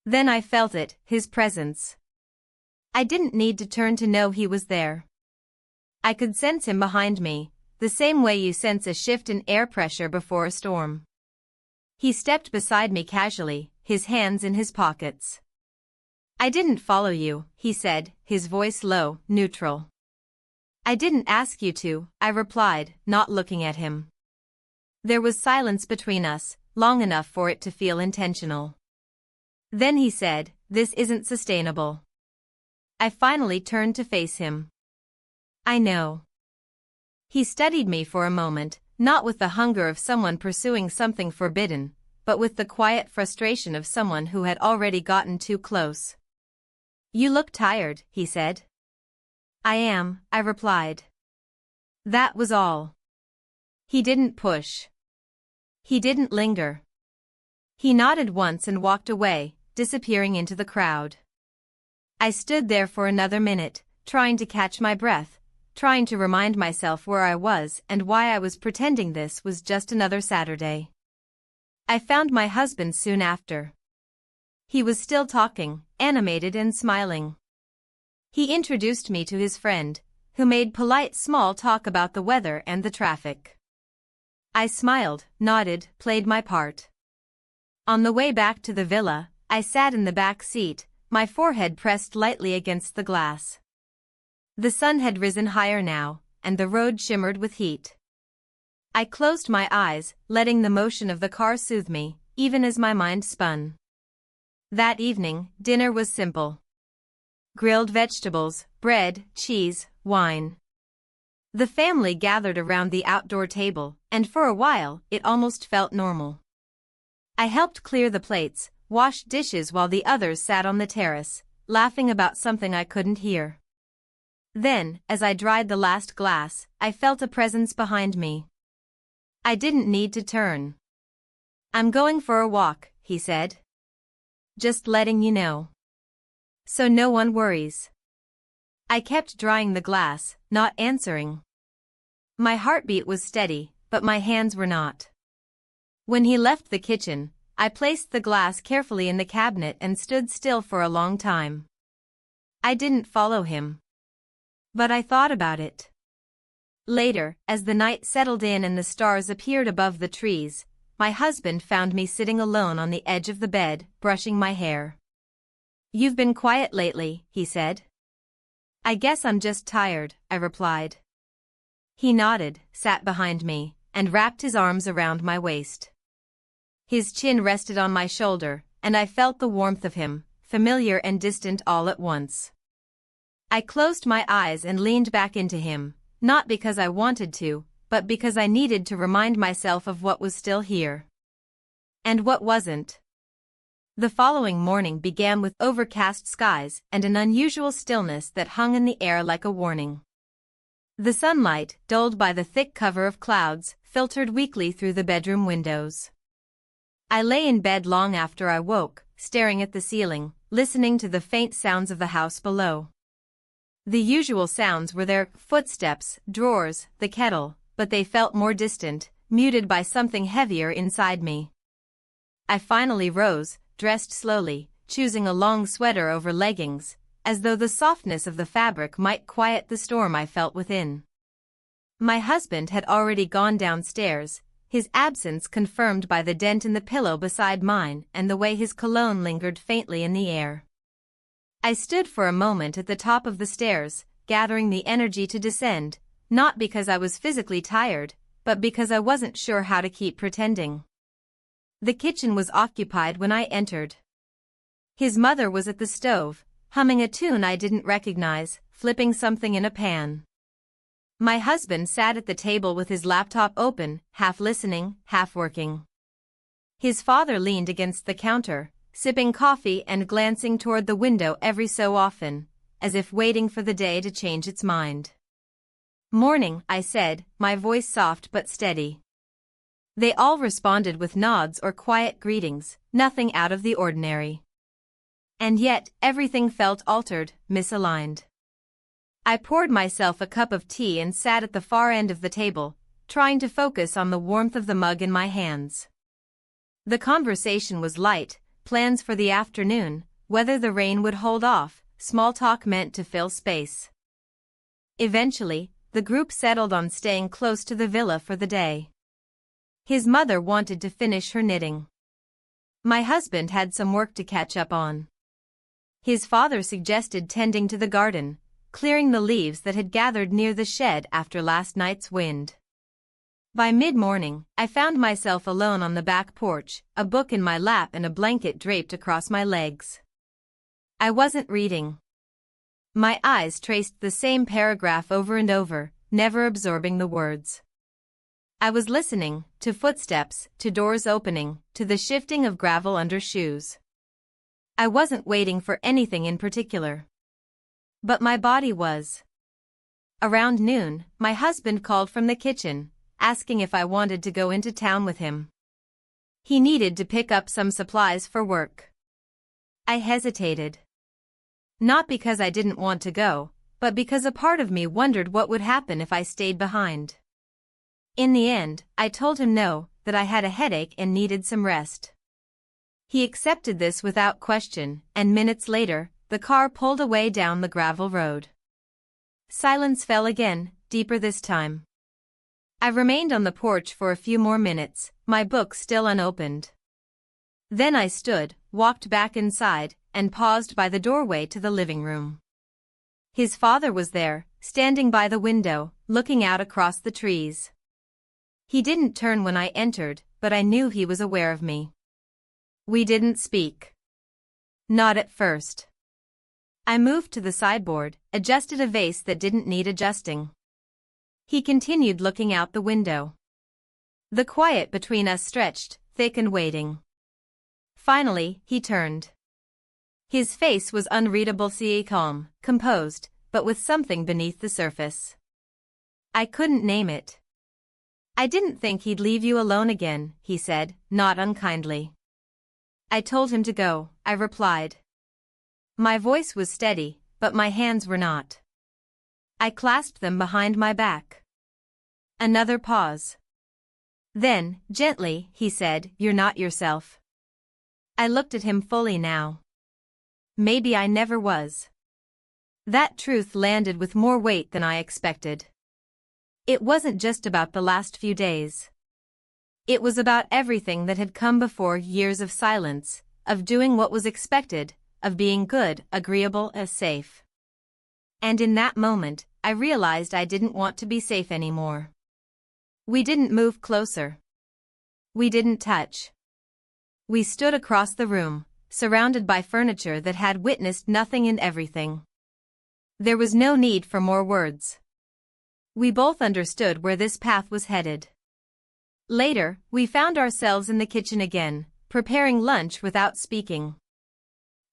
Then I felt it, his presence. I didn't need to turn to know he was there. I could sense him behind me, the same way you sense a shift in air pressure before a storm. He stepped beside me casually, his hands in his pockets. I didn't follow you, he said, his voice low, neutral. I didn't ask you to, I replied, not looking at him. There was silence between us, long enough for it to feel intentional. Then he said, "This isn't sustainable." I finally turned to face him. I know. He studied me for a moment, not with the hunger of someone pursuing something forbidden, but with the quiet frustration of someone who had already gotten too close. "You look tired," he said. "I am," I replied. That was all. He didn't push. He didn't linger. He nodded once and walked away, disappearing into the crowd. I stood there for another minute, trying to catch my breath, trying to remind myself where I was and why I was pretending this was just another Saturday. I found my husband soon after. He was still talking, animated and smiling. He introduced me to his friend, who made polite small talk about the weather and the traffic. I smiled, nodded, played my part. On the way back to the villa, I sat in the back seat, my forehead pressed lightly against the glass. The sun had risen higher now, and the road shimmered with heat. I closed my eyes, letting the motion of the car soothe me, even as my mind spun. That evening, dinner was simple. Grilled vegetables, bread, cheese, wine. The family gathered around the outdoor table, and for a while, it almost felt normal. I helped clear the plates, washed dishes while the others sat on the terrace, laughing about something I couldn't hear. Then, as I dried the last glass, I felt a presence behind me. I didn't need to turn. "I'm going for a walk," he said. "Just letting you know. So no one worries." I kept drying the glass, not answering. My heartbeat was steady, but my hands were not. When he left the kitchen, I placed the glass carefully in the cabinet and stood still for a long time. I didn't follow him. But I thought about it. Later, as the night settled in and the stars appeared above the trees, my husband found me sitting alone on the edge of the bed, brushing my hair. "You've been quiet lately," he said. "I guess I'm just tired," I replied. He nodded, sat behind me, and wrapped his arms around my waist. His chin rested on my shoulder, and I felt the warmth of him, familiar and distant all at once. I closed my eyes and leaned back into him, not because I wanted to, but because I needed to remind myself of what was still here. And what wasn't. The following morning began with overcast skies and an unusual stillness that hung in the air like a warning. The sunlight, dulled by the thick cover of clouds, filtered weakly through the bedroom windows. I lay in bed long after I woke, staring at the ceiling, listening to the faint sounds of the house below. The usual sounds were their footsteps, drawers, the kettle, but they felt more distant, muted by something heavier inside me. I finally rose, dressed slowly, choosing a long sweater over leggings, as though the softness of the fabric might quiet the storm I felt within. My husband had already gone downstairs, his absence confirmed by the dent in the pillow beside mine and the way his cologne lingered faintly in the air. I stood for a moment at the top of the stairs, gathering the energy to descend, not because I was physically tired, but because I wasn't sure how to keep pretending. The kitchen was occupied when I entered. His mother was at the stove, humming a tune I didn't recognize, flipping something in a pan. My husband sat at the table with his laptop open, half listening, half working. His father leaned against the counter, sipping coffee and glancing toward the window every so often, as if waiting for the day to change its mind. "Morning," I said, my voice soft but steady. They all responded with nods or quiet greetings, nothing out of the ordinary. And yet, everything felt altered, misaligned. I poured myself a cup of tea and sat at the far end of the table, trying to focus on the warmth of the mug in my hands. The conversation was light, plans for the afternoon, whether the rain would hold off, small talk meant to fill space. Eventually, the group settled on staying close to the villa for the day. His mother wanted to finish her knitting. My husband had some work to catch up on. His father suggested tending to the garden, clearing the leaves that had gathered near the shed after last night's wind. By mid-morning, I found myself alone on the back porch, a book in my lap and a blanket draped across my legs. I wasn't reading. My eyes traced the same paragraph over and over, never absorbing the words. I was listening, to footsteps, to doors opening, to the shifting of gravel under shoes. I wasn't waiting for anything in particular. But my body was. Around noon, my husband called from the kitchen, asking if I wanted to go into town with him. He needed to pick up some supplies for work. I hesitated. Not because I didn't want to go, but because a part of me wondered what would happen if I stayed behind. In the end, I told him no, that I had a headache and needed some rest. He accepted this without question, and minutes later, the the car pulled away down the gravel road. Silence fell again, deeper this time. I remained on the porch for a few more minutes, my book still unopened. Then I stood, walked back inside, and paused by the doorway to the living room. His father was there, standing by the window, looking out across the trees. He didn't turn when I entered, but I knew he was aware of me. We didn't speak. Not at first. I moved to the sideboard, adjusted a vase that didn't need adjusting. He continued looking out the window. The quiet between us stretched, thick and waiting. Finally, he turned. His face was unreadably calm, composed, but with something beneath the surface. I couldn't name it. I didn't think he'd leave you alone again, he said, not unkindly. I told him to go, I replied. My voice was steady, but my hands were not. I clasped them behind my back. Another pause. Then, gently, he said, "You're not yourself." I looked at him fully now. Maybe I never was. That truth landed with more weight than I expected. It wasn't just about the last few days. It was about everything that had come before, years of silence, of doing what was expected, of being good, agreeable, safe. And in that moment, I realized I didn't want to be safe anymore. We didn't move closer. We didn't touch. We stood across the room, surrounded by furniture that had witnessed nothing and everything. There was no need for more words. We both understood where this path was headed. Later, we found ourselves in the kitchen again, preparing lunch without speaking.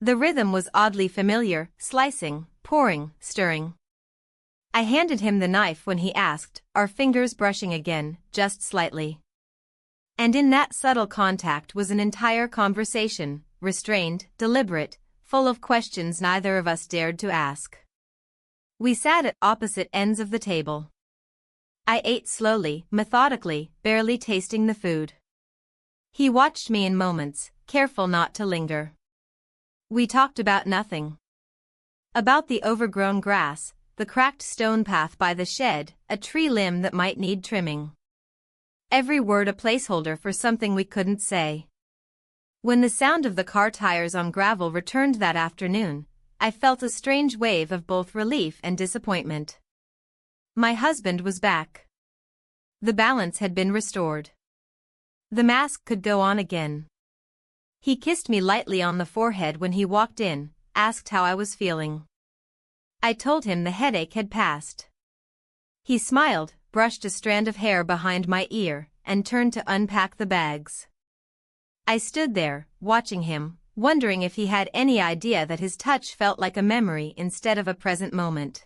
The rhythm was oddly familiar, slicing, pouring, stirring. I handed him the knife when he asked, our fingers brushing again, just slightly. And in that subtle contact was an entire conversation, restrained, deliberate, full of questions neither of us dared to ask. We sat at opposite ends of the table. I ate slowly, methodically, barely tasting the food. He watched me in moments, careful not to linger. We talked about nothing. About the overgrown grass, the cracked stone path by the shed, a tree limb that might need trimming. Every word a placeholder for something we couldn't say. When the sound of the car tires on gravel returned that afternoon, I felt a strange wave of both relief and disappointment. My husband was back. The balance had been restored. The mask could go on again. He kissed me lightly on the forehead when he walked in, asked how I was feeling. I told him the headache had passed. He smiled, brushed a strand of hair behind my ear, and turned to unpack the bags. I stood there, watching him, wondering if he had any idea that his touch felt like a memory instead of a present moment.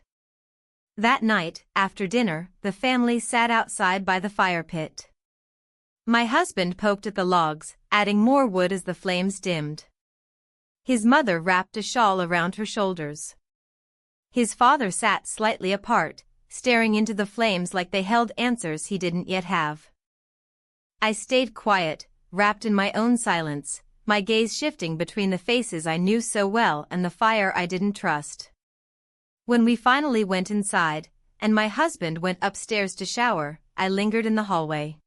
That night, after dinner, the family sat outside by the fire pit. My husband poked at the logs, adding more wood as the flames dimmed. His mother wrapped a shawl around her shoulders. His father sat slightly apart, staring into the flames like they held answers he didn't yet have. I stayed quiet, wrapped in my own silence, my gaze shifting between the faces I knew so well and the fire I didn't trust. When we finally went inside, and my husband went upstairs to shower, I lingered in the hallway.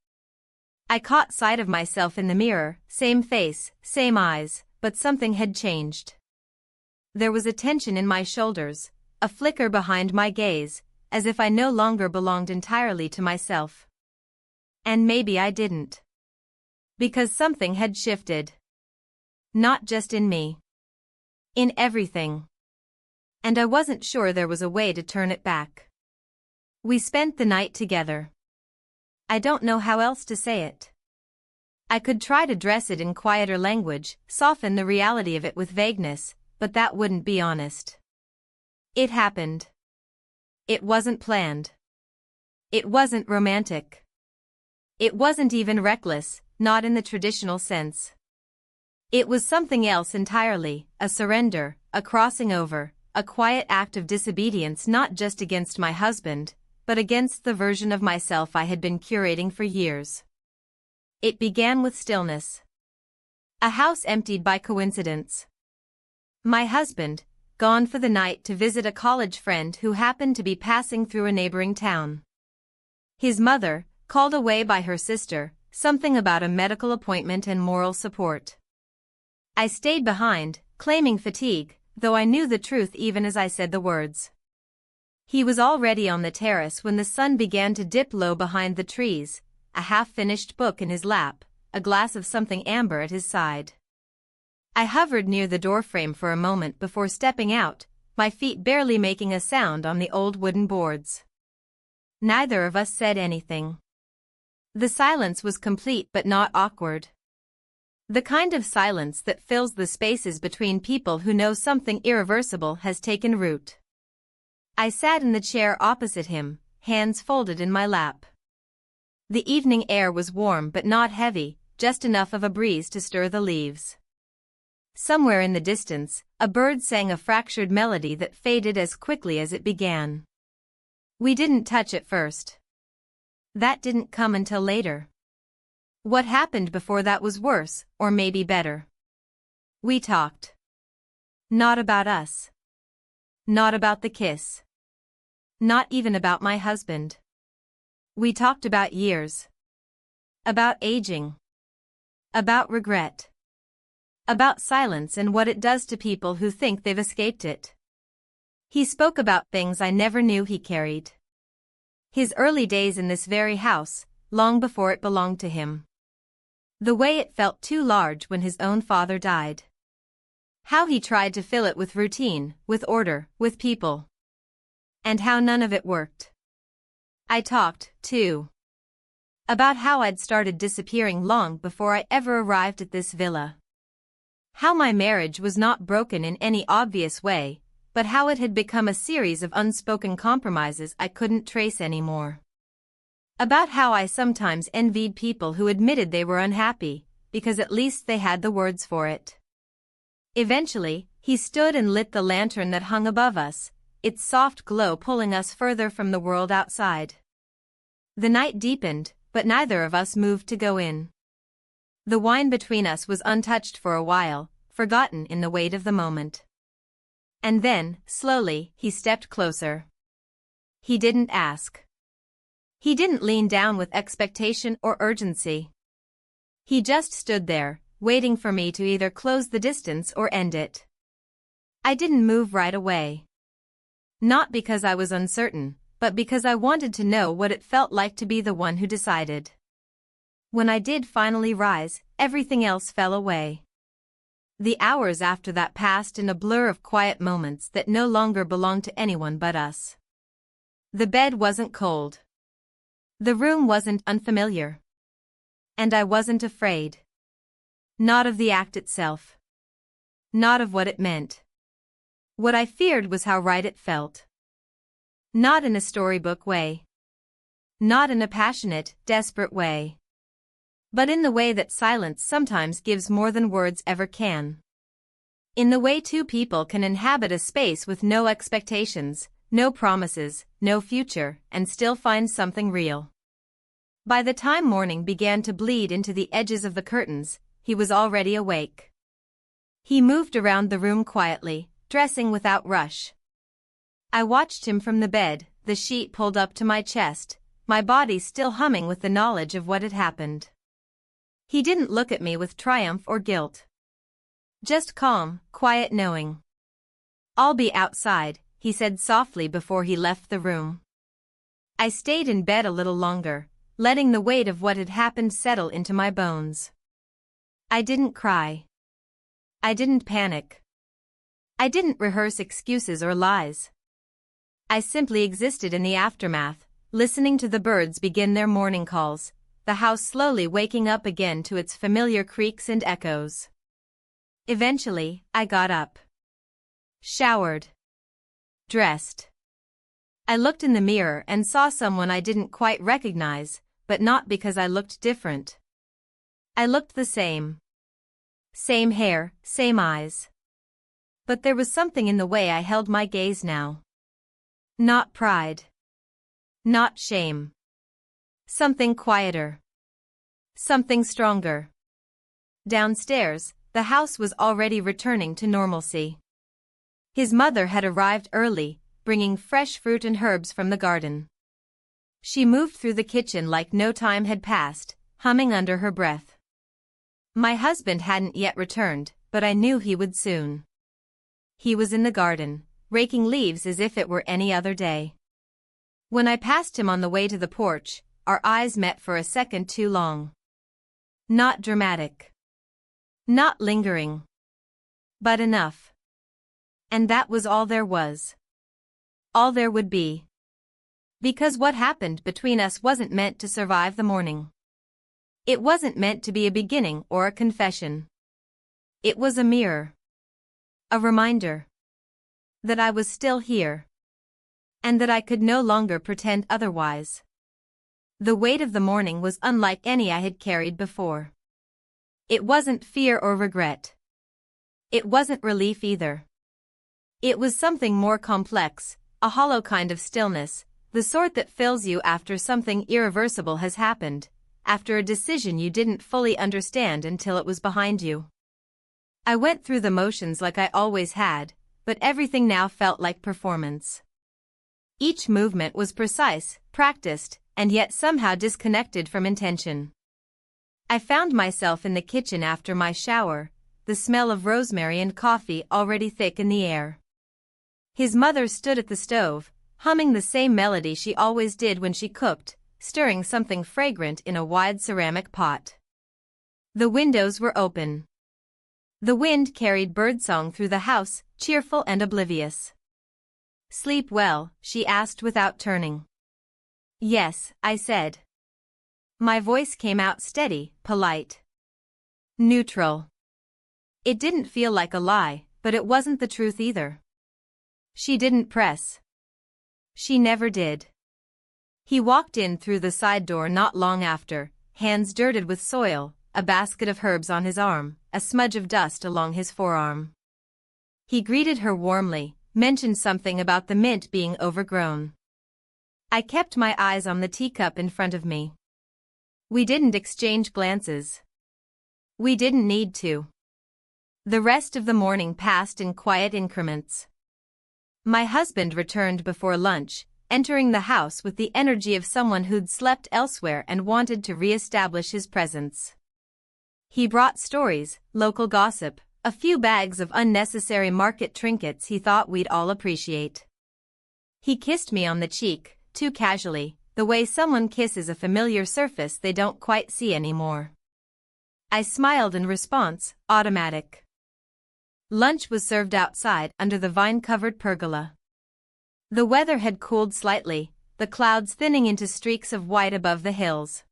I caught sight of myself in the mirror, same face, same eyes, but something had changed. There was a tension in my shoulders, a flicker behind my gaze, as if I no longer belonged entirely to myself. And maybe I didn't. Because something had shifted. Not just in me. In everything. And I wasn't sure there was a way to turn it back. We spent the night together. I don't know how else to say it. I could try to dress it in quieter language, soften the reality of it with vagueness, but that wouldn't be honest. It happened. It wasn't planned. It wasn't romantic. It wasn't even reckless, not in the traditional sense. It was something else entirely, a surrender, a crossing over, a quiet act of disobedience not just against my husband, but against the version of myself I had been curating for years. It began with stillness. A house emptied by coincidence. My husband, gone for the night to visit a college friend who happened to be passing through a neighboring town. His mother, called away by her sister, something about a medical appointment and moral support. I stayed behind, claiming fatigue, though I knew the truth even as I said the words. He was already on the terrace when the sun began to dip low behind the trees, a half-finished book in his lap, a glass of something amber at his side. I hovered near the doorframe for a moment before stepping out, my feet barely making a sound on the old wooden boards. Neither of us said anything. The silence was complete but not awkward. The kind of silence that fills the spaces between people who know something irreversible has taken root. I sat in the chair opposite him, hands folded in my lap. The evening air was warm but not heavy, just enough of a breeze to stir the leaves. Somewhere in the distance, a bird sang a fractured melody that faded as quickly as it began. We didn't touch at first. That didn't come until later. What happened before that was worse, or maybe better. We talked. Not about us. Not about the kiss. Not even about my husband. We talked about years. About aging. About regret. About silence and what it does to people who think they've escaped it. He spoke about things I never knew he carried. His early days in this very house, long before it belonged to him. The way it felt too large when his own father died. How he tried to fill it with routine, with order, with people. And how none of it worked. I talked, too. About how I'd started disappearing long before I ever arrived at this villa. How my marriage was not broken in any obvious way, but how it had become a series of unspoken compromises I couldn't trace anymore. About how I sometimes envied people who admitted they were unhappy, because at least they had the words for it. Eventually, he stood and lit the lantern that hung above us, its soft glow pulling us further from the world outside. The night deepened, but neither of us moved to go in. The wine between us was untouched for a while, forgotten in the weight of the moment. And then, slowly, he stepped closer. He didn't ask. He didn't lean down with expectation or urgency. He just stood there, waiting for me to either close the distance or end it. I didn't move right away. Not because I was uncertain, but because I wanted to know what it felt like to be the one who decided. When I did finally rise, everything else fell away. The hours after that passed in a blur of quiet moments that no longer belonged to anyone but us. The bed wasn't cold. The room wasn't unfamiliar. And I wasn't afraid. Not of the act itself. Not of what it meant. What I feared was how right it felt. Not in a storybook way. Not in a passionate, desperate way. But in the way that silence sometimes gives more than words ever can. In the way two people can inhabit a space with no expectations, no promises, no future, and still find something real. By the time morning began to bleed into the edges of the curtains, he was already awake. He moved around the room quietly, dressing without rush. I watched him from the bed, the sheet pulled up to my chest, my body still humming with the knowledge of what had happened. He didn't look at me with triumph or guilt. Just calm, quiet knowing. "I'll be outside," he said softly before he left the room. I stayed in bed a little longer, letting the weight of what had happened settle into my bones. I didn't cry. I didn't panic. I didn't rehearse excuses or lies. I simply existed in the aftermath, listening to the birds begin their morning calls, the house slowly waking up again to its familiar creaks and echoes. Eventually, I got up. Showered. Dressed. I looked in the mirror and saw someone I didn't quite recognize, but not because I looked different. I looked the same. Same hair, same eyes. But there was something in the way I held my gaze now. Not pride. Not shame. Something quieter. Something stronger. Downstairs, the house was already returning to normalcy. His mother had arrived early, bringing fresh fruit and herbs from the garden. She moved through the kitchen like no time had passed, humming under her breath. My husband hadn't yet returned, but I knew he would soon. He was in the garden, raking leaves as if it were any other day. When I passed him on the way to the porch, our eyes met for a second too long. Not dramatic. Not lingering. But enough. And that was all there was. All there would be. Because what happened between us wasn't meant to survive the morning. It wasn't meant to be a beginning or a confession. It was a mirror. A reminder. That I was still here. And that I could no longer pretend otherwise. The weight of the morning was unlike any I had carried before. It wasn't fear or regret. It wasn't relief either. It was something more complex, a hollow kind of stillness, the sort that fills you after something irreversible has happened, after a decision you didn't fully understand until it was behind you. I went through the motions like I always had, but everything now felt like performance. Each movement was precise, practiced, and yet somehow disconnected from intention. I found myself in the kitchen after my shower, the smell of rosemary and coffee already thick in the air. His mother stood at the stove, humming the same melody she always did when she cooked, stirring something fragrant in a wide ceramic pot. The windows were open. The wind carried birdsong through the house, cheerful and oblivious. "Sleep well?" she asked without turning. "Yes," I said. My voice came out steady, polite. Neutral. It didn't feel like a lie, but it wasn't the truth either. She didn't press. She never did. He walked in through the side door not long after, hands dirted with soil, a basket of herbs on his arm, a smudge of dust along his forearm. He greeted her warmly, mentioned something about the mint being overgrown. I kept my eyes on the teacup in front of me. We didn't exchange glances. We didn't need to. The rest of the morning passed in quiet increments. My husband returned before lunch, entering the house with the energy of someone who'd slept elsewhere and wanted to re-establish his presence. He brought stories, local gossip, a few bags of unnecessary market trinkets he thought we'd all appreciate. He kissed me on the cheek, too casually, the way someone kisses a familiar surface they don't quite see anymore. I smiled in response, automatic. Lunch was served outside under the vine-covered pergola. The weather had cooled slightly, the clouds thinning into streaks of white above the hills.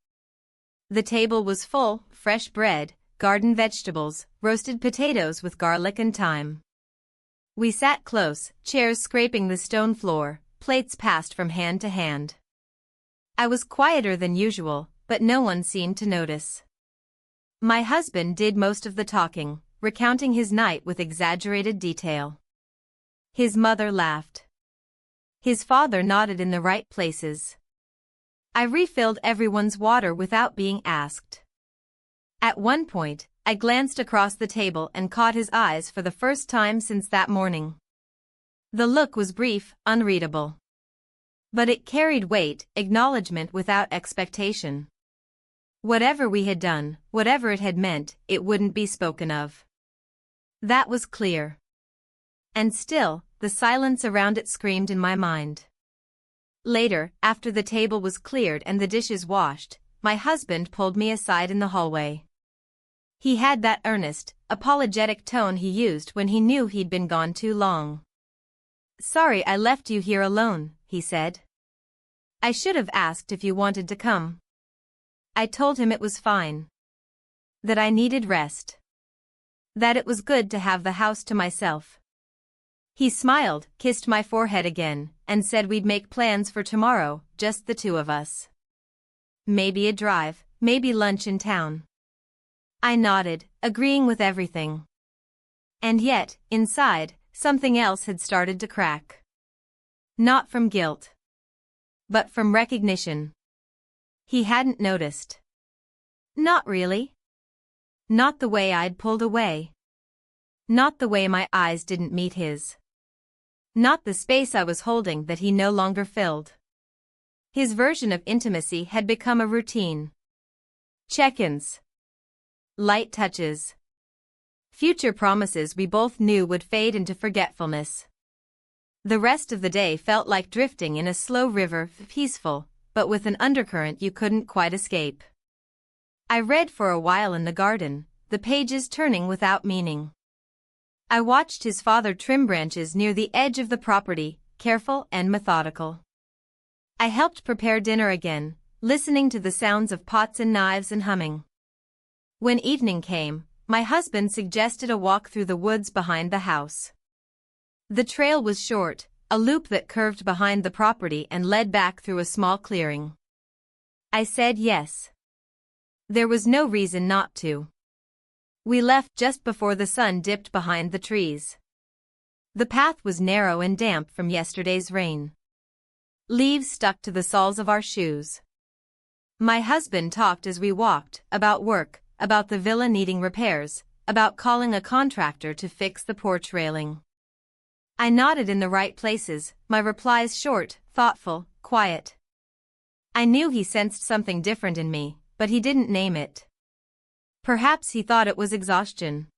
The table was full, fresh bread, garden vegetables, roasted potatoes with garlic and thyme. We sat close, chairs scraping the stone floor, plates passed from hand to hand. I was quieter than usual, but no one seemed to notice. My husband did most of the talking, recounting his night with exaggerated detail. His mother laughed. His father nodded in the right places. I refilled everyone's water without being asked. At one point, I glanced across the table and caught his eyes for the first time since that morning. The look was brief, unreadable. But it carried weight, acknowledgement without expectation. Whatever we had done, whatever it had meant, it wouldn't be spoken of. That was clear. And still, the silence around it screamed in my mind. Later, after the table was cleared and the dishes washed, my husband pulled me aside in the hallway. He had that earnest, apologetic tone he used when he knew he'd been gone too long. "Sorry I left you here alone," he said. "I should have asked if you wanted to come." I told him it was fine. That I needed rest. That it was good to have the house to myself. He smiled, kissed my forehead again, and said we'd make plans for tomorrow, just the two of us. Maybe a drive, maybe lunch in town. I nodded, agreeing with everything. And yet, inside, something else had started to crack. Not from guilt. But from recognition. He hadn't noticed. Not really. Not the way I'd pulled away. Not the way my eyes didn't meet his. Not the space I was holding that he no longer filled. His version of intimacy had become a routine. Check-ins. Light touches. Future promises we both knew would fade into forgetfulness. The rest of the day felt like drifting in a slow river, peaceful, but with an undercurrent you couldn't quite escape. I read for a while in the garden, the pages turning without meaning. I watched his father trim branches near the edge of the property, careful and methodical. I helped prepare dinner again, listening to the sounds of pots and knives and humming. When evening came, my husband suggested a walk through the woods behind the house. The trail was short, a loop that curved behind the property and led back through a small clearing. I said yes. There was no reason not to. We left just before the sun dipped behind the trees. The path was narrow and damp from yesterday's rain. Leaves stuck to the soles of our shoes. My husband talked as we walked, about work, about the villa needing repairs, about calling a contractor to fix the porch railing. I nodded in the right places, my replies short, thoughtful, quiet. I knew he sensed something different in me, but he didn't name it. Perhaps he thought it was exhaustion.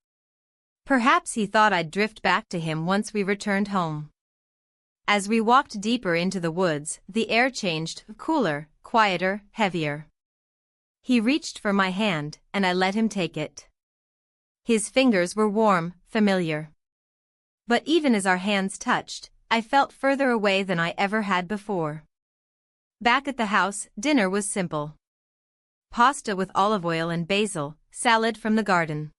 Perhaps he thought I'd drift back to him once we returned home. As we walked deeper into the woods, the air changed, cooler, quieter, heavier. He reached for my hand, and I let him take it. His fingers were warm, familiar. But even as our hands touched, I felt further away than I ever had before. Back at the house, dinner was simple. Pasta with olive oil and basil, salad from the garden.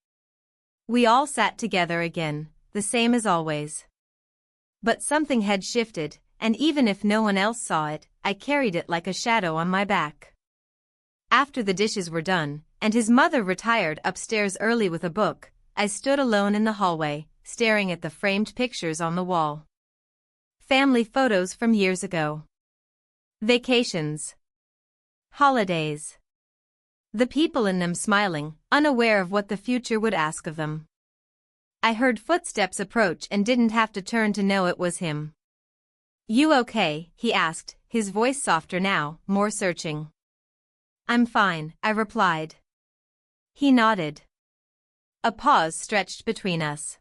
We all sat together again, the same as always. But something had shifted, and even if no one else saw it, I carried it like a shadow on my back. After the dishes were done, and his mother retired upstairs early with a book, I stood alone in the hallway, staring at the framed pictures on the wall. Family photos from years ago. Vacations. Holidays. The people in them smiling, unaware of what the future would ask of them. I heard footsteps approach and didn't have to turn to know it was him. "You okay?" he asked, his voice softer now, more searching. "I'm fine," I replied. He nodded. A pause stretched between us.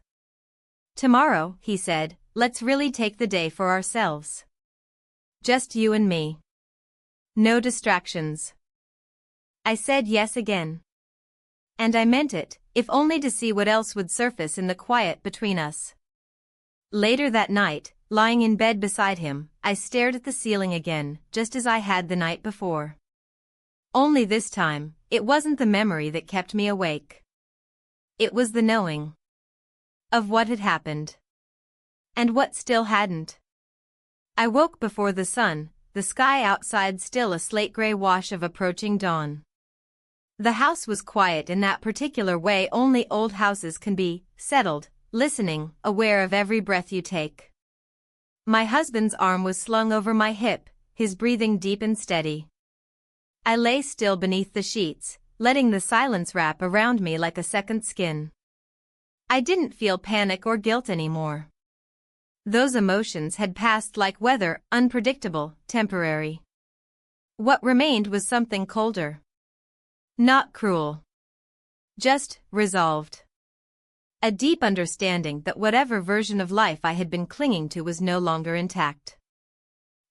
"Tomorrow," he said, "let's really take the day for ourselves. Just you and me. No distractions." I said yes again. And I meant it, if only to see what else would surface in the quiet between us. Later that night, lying in bed beside him, I stared at the ceiling again, just as I had the night before. Only this time, it wasn't the memory that kept me awake. It was the knowing of what had happened. And what still hadn't. I woke before the sun, the sky outside still a slate-gray wash of approaching dawn. The house was quiet in that particular way only old houses can be, settled, listening, aware of every breath you take. My husband's arm was slung over my hip, his breathing deep and steady. I lay still beneath the sheets, letting the silence wrap around me like a second skin. I didn't feel panic or guilt anymore. Those emotions had passed like weather, unpredictable, temporary. What remained was something colder. Not cruel. Just resolved. A deep understanding that whatever version of life I had been clinging to was no longer intact.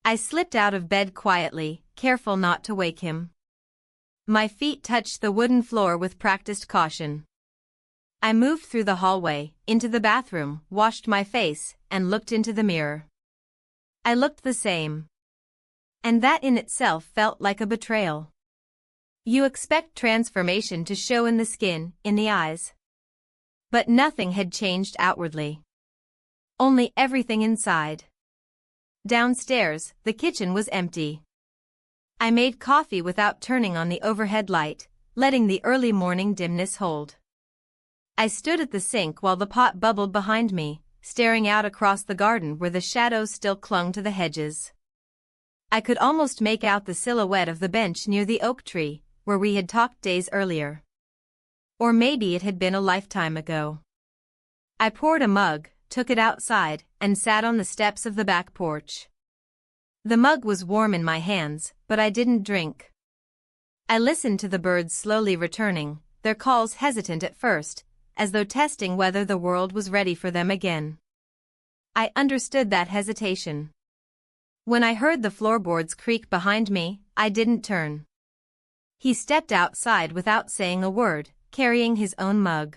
I slipped out of bed quietly, careful not to wake him. My feet touched the wooden floor with practiced caution. I moved through the hallway, into the bathroom, washed my face, and looked into the mirror. I looked the same. And that in itself felt like a betrayal. You expect transformation to show in the skin, in the eyes. But nothing had changed outwardly. Only everything inside. Downstairs, the kitchen was empty. I made coffee without turning on the overhead light, letting the early morning dimness hold. I stood at the sink while the pot bubbled behind me, staring out across the garden where the shadows still clung to the hedges. I could almost make out the silhouette of the bench near the oak tree, where we had talked days earlier. Or maybe it had been a lifetime ago. I poured a mug, took it outside, and sat on the steps of the back porch. The mug was warm in my hands, but I didn't drink. I listened to the birds slowly returning, their calls hesitant at first, as though testing whether the world was ready for them again. I understood that hesitation. When I heard the floorboards creak behind me, I didn't turn. He stepped outside without saying a word, carrying his own mug.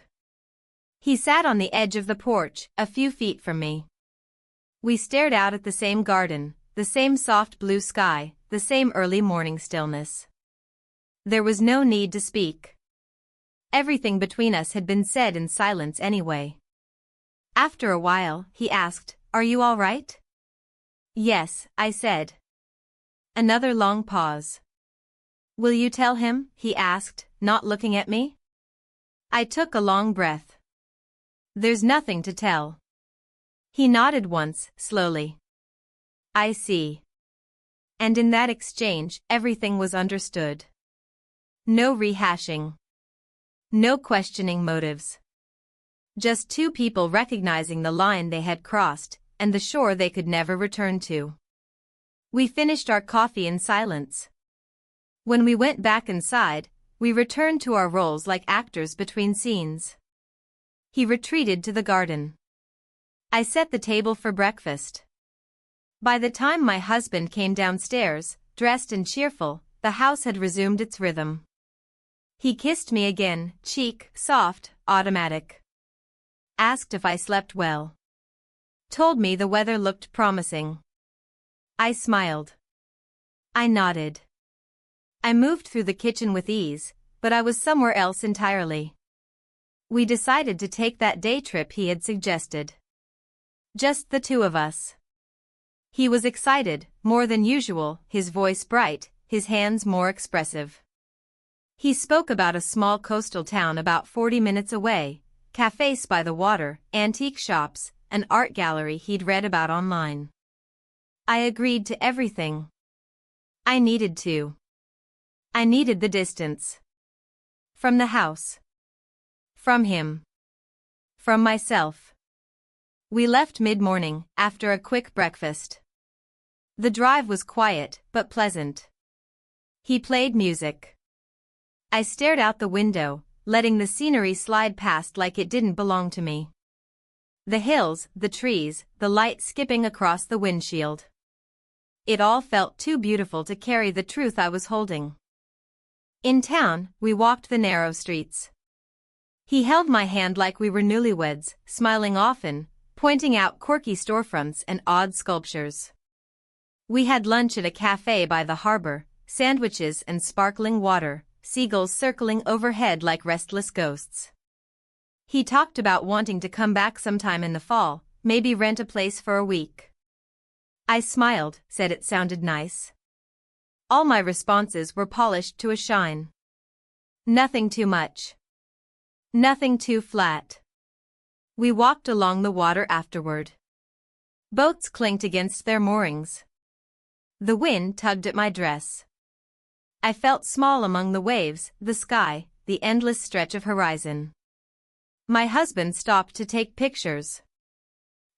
He sat on the edge of the porch, a few feet from me. We stared out at the same garden, the same soft blue sky, the same early morning stillness. There was no need to speak. Everything between us had been said in silence anyway. After a while, he asked, "Are you all right?" "Yes," I said. Another long pause. "Will you tell him?" he asked, not looking at me. I took a long breath. "There's nothing to tell." He nodded once, slowly. "I see." And in that exchange, everything was understood. No rehashing. No questioning motives. Just two people recognizing the line they had crossed, and the shore they could never return to. We finished our coffee in silence. When we went back inside, we returned to our roles like actors between scenes. He retreated to the garden. I set the table for breakfast. By the time my husband came downstairs, dressed and cheerful, the house had resumed its rhythm. He kissed me again, cheek, soft, automatic. Asked if I slept well. Told me the weather looked promising. I smiled. I nodded. I moved through the kitchen with ease, but I was somewhere else entirely. We decided to take that day trip he had suggested. Just the two of us. He was excited, more than usual, his voice bright, his hands more expressive. He spoke about a small coastal town about 40 minutes away, cafes by the water, antique shops, an art gallery he'd read about online. I agreed to everything. I needed to. I needed the distance. From the house. From him. From myself. We left mid-morning, after a quick breakfast. The drive was quiet, but pleasant. He played music. I stared out the window, letting the scenery slide past like it didn't belong to me. The hills, the trees, the light skipping across the windshield. It all felt too beautiful to carry the truth I was holding. In town, we walked the narrow streets. He held my hand like we were newlyweds, smiling often, pointing out quirky storefronts and odd sculptures. We had lunch at a cafe by the harbor, sandwiches and sparkling water, seagulls circling overhead like restless ghosts. He talked about wanting to come back sometime in the fall, maybe rent a place for a week. I smiled, said it sounded nice. All my responses were polished to a shine. Nothing too much. Nothing too flat. We walked along the water afterward. Boats clinked against their moorings. The wind tugged at my dress. I felt small among the waves, the sky, the endless stretch of horizon. My husband stopped to take pictures.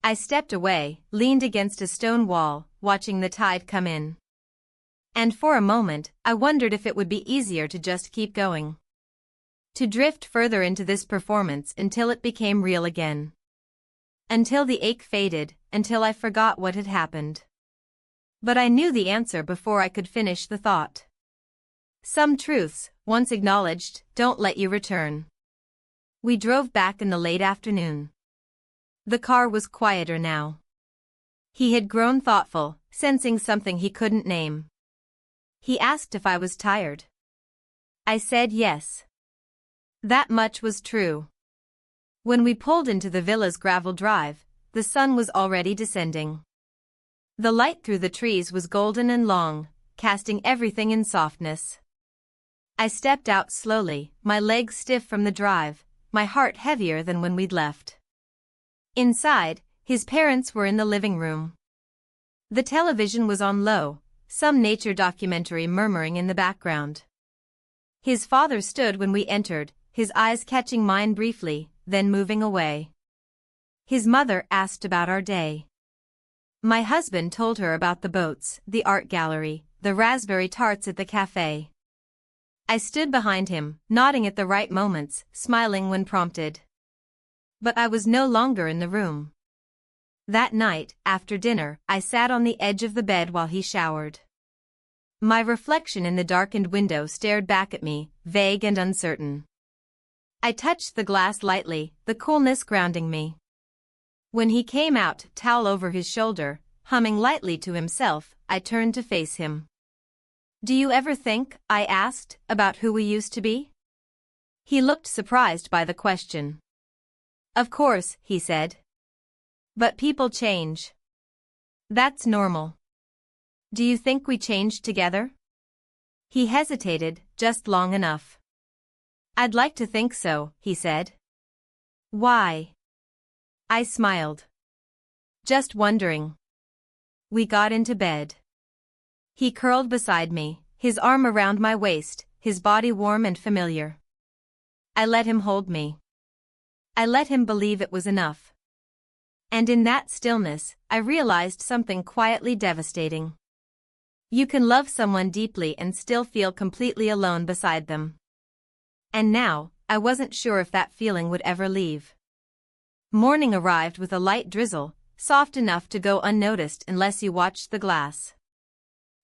I stepped away, leaned against a stone wall, watching the tide come in. And for a moment, I wondered if it would be easier to just keep going. To drift further into this performance until it became real again. Until the ache faded, until I forgot what had happened. But I knew the answer before I could finish the thought. Some truths, once acknowledged, don't let you return. We drove back in the late afternoon. The car was quieter now. He had grown thoughtful, sensing something he couldn't name. He asked if I was tired. I said yes. That much was true. When we pulled into the villa's gravel drive, the sun was already descending. The light through the trees was golden and long, casting everything in softness. I stepped out slowly, my legs stiff from the drive, my heart heavier than when we'd left. Inside, his parents were in the living room. The television was on low, some nature documentary murmuring in the background. His father stood when we entered, his eyes catching mine briefly, then moving away. His mother asked about our day. My husband told her about the boats, the art gallery, the raspberry tarts at the cafe. I stood behind him, nodding at the right moments, smiling when prompted. But I was no longer in the room. That night, after dinner, I sat on the edge of the bed while he showered. My reflection in the darkened window stared back at me, vague and uncertain. I touched the glass lightly, the coolness grounding me. When he came out, towel over his shoulder, humming lightly to himself, I turned to face him. "Do you ever think," I asked, "about who we used to be?" He looked surprised by the question. "Of course," he said. "But people change. That's normal. Do you think we changed together?" He hesitated, just long enough. "I'd like to think so," he said. "Why?" I smiled. "Just wondering." We got into bed. He curled beside me, his arm around my waist, his body warm and familiar. I let him hold me. I let him believe it was enough. And in that stillness, I realized something quietly devastating. You can love someone deeply and still feel completely alone beside them. And now, I wasn't sure if that feeling would ever leave. Morning arrived with a light drizzle, soft enough to go unnoticed unless you watched the glass.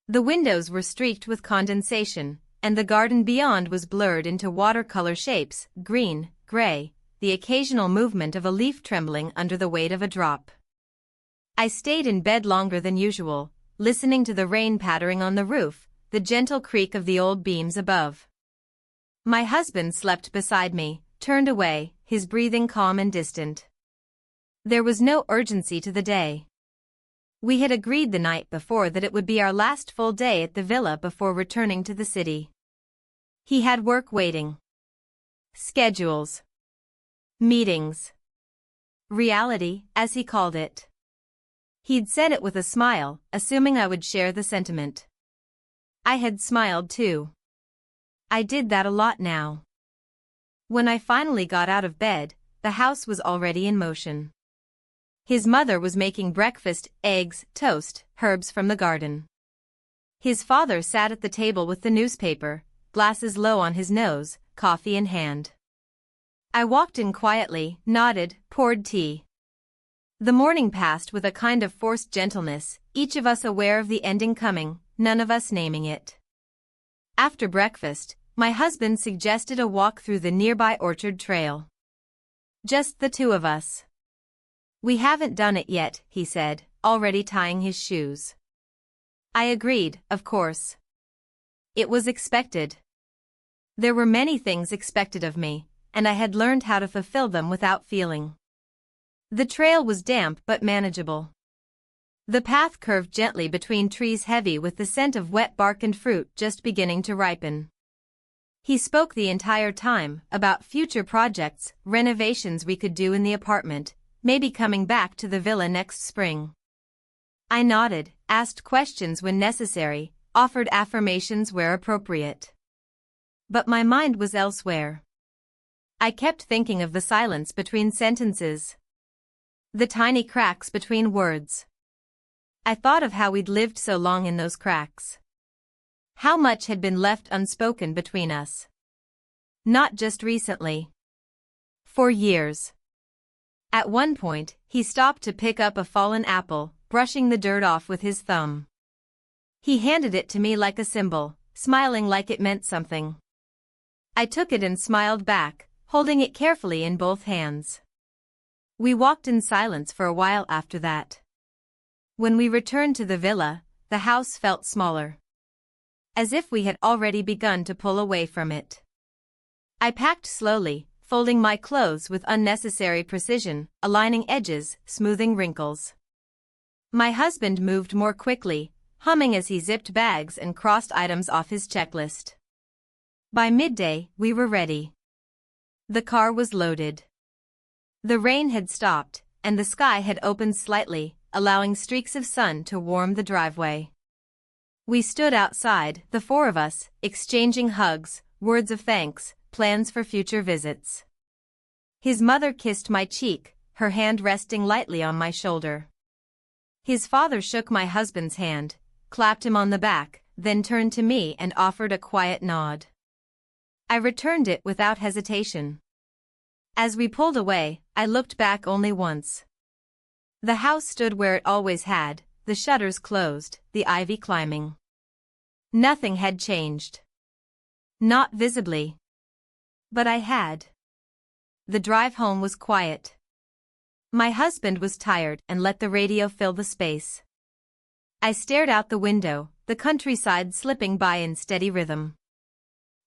The windows were streaked with condensation, and the garden beyond was blurred into watercolor shapes, green, gray, the occasional movement of a leaf trembling under the weight of a drop. I stayed in bed longer than usual, listening to the rain pattering on the roof, the gentle creak of the old beams above. My husband slept beside me, turned away, his breathing calm and distant. There was no urgency to the day. We had agreed the night before that it would be our last full day at the villa before returning to the city. He had work waiting. Schedules. Meetings. Reality, as he called it. He'd said it with a smile, assuming I would share the sentiment. I had smiled too. I did that a lot now. When I finally got out of bed, the house was already in motion. His mother was making breakfast, eggs, toast, herbs from the garden. His father sat at the table with the newspaper, glasses low on his nose, coffee in hand. I walked in quietly, nodded, poured tea. The morning passed with a kind of forced gentleness, each of us aware of the ending coming, none of us naming it. After breakfast, my husband suggested a walk through the nearby orchard trail. Just the two of us. "We haven't done it yet," he said, already tying his shoes. I agreed, of course. It was expected. There were many things expected of me, and I had learned how to fulfill them without feeling. The trail was damp but manageable. The path curved gently between trees heavy with the scent of wet bark and fruit just beginning to ripen. He spoke the entire time about future projects, renovations we could do in the apartment, maybe coming back to the villa next spring. I nodded, asked questions when necessary, offered affirmations where appropriate. But my mind was elsewhere. I kept thinking of the silence between sentences. The tiny cracks between words. I thought of how we'd lived so long in those cracks. How much had been left unspoken between us. Not just recently. For years. At one point, he stopped to pick up a fallen apple, brushing the dirt off with his thumb. He handed it to me like a symbol, smiling like it meant something. I took it and smiled back, holding it carefully in both hands. We walked in silence for a while after that. When we returned to the villa, the house felt smaller. As if we had already begun to pull away from it. I packed slowly, folding my clothes with unnecessary precision, aligning edges, smoothing wrinkles. My husband moved more quickly, humming as he zipped bags and crossed items off his checklist. By midday, we were ready. The car was loaded. The rain had stopped, and the sky had opened slightly, allowing streaks of sun to warm the driveway. We stood outside, the four of us, exchanging hugs, words of thanks, plans for future visits. His mother kissed my cheek, her hand resting lightly on my shoulder. His father shook my husband's hand, clapped him on the back, then turned to me and offered a quiet nod. I returned it without hesitation. As we pulled away, I looked back only once. The house stood where it always had, the shutters closed, the ivy climbing. Nothing had changed. Not visibly. But I had. The drive home was quiet. My husband was tired and let the radio fill the space. I stared out the window, the countryside slipping by in steady rhythm.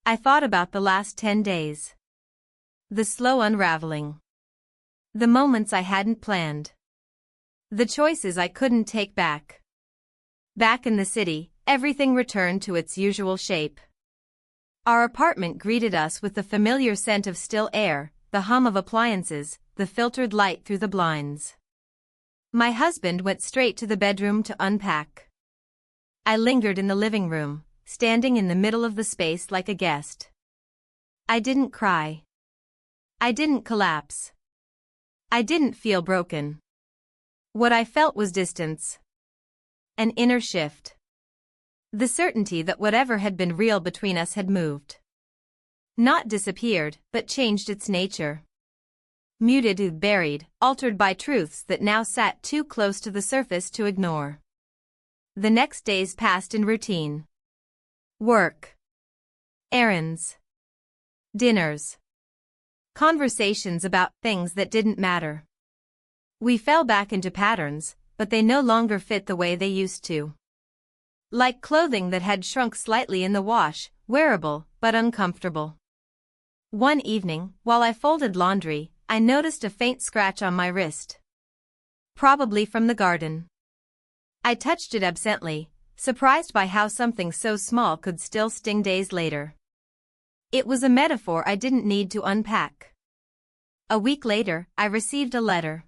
I thought about the last 10 days. The slow unraveling. The moments I hadn't planned. The choices I couldn't take back. Back in the city, everything returned to its usual shape. Our apartment greeted us with the familiar scent of still air, the hum of appliances, the filtered light through the blinds. My husband went straight to the bedroom to unpack. I lingered in the living room, standing in the middle of the space like a guest. I didn't cry. I didn't collapse. I didn't feel broken. What I felt was distance. An inner shift. The certainty that whatever had been real between us had moved. Not disappeared, but changed its nature. Muted, buried, altered by truths that now sat too close to the surface to ignore. The next days passed in routine. Work. Errands. Dinners. Conversations about things that didn't matter. We fell back into patterns, but they no longer fit the way they used to. Like clothing that had shrunk slightly in the wash, wearable, but uncomfortable. One evening, while I folded laundry, I noticed a faint scratch on my wrist. Probably from the garden. I touched it absently, surprised by how something so small could still sting days later. It was a metaphor I didn't need to unpack. A week later, I received a letter.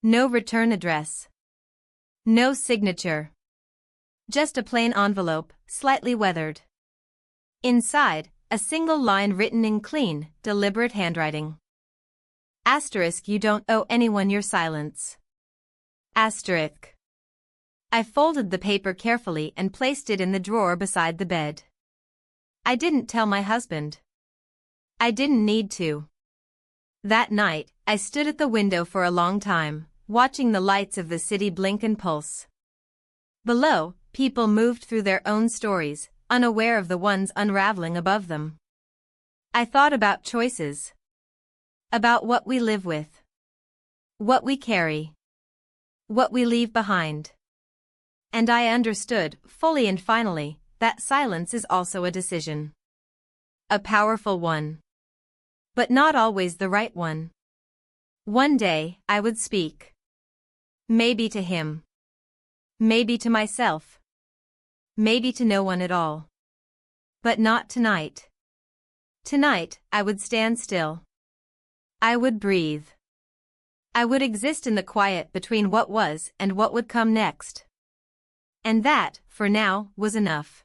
No return address. No signature. Just a plain envelope, slightly weathered. Inside, a single line written in clean, deliberate handwriting. Asterisk, you don't owe anyone your silence. Asterisk. I folded the paper carefully and placed it in the drawer beside the bed. I didn't tell my husband. I didn't need to. That night, I stood at the window for a long time, watching the lights of the city blink and pulse. Below, people moved through their own stories, unaware of the ones unraveling above them. I thought about choices. About what we live with. What we carry. What we leave behind. And I understood, fully and finally, that silence is also a decision. A powerful one. But not always the right one. One day, I would speak. Maybe to him. Maybe to myself. Maybe to no one at all. But not tonight. Tonight, I would stand still. I would breathe. I would exist in the quiet between what was and what would come next. And that, for now, was enough.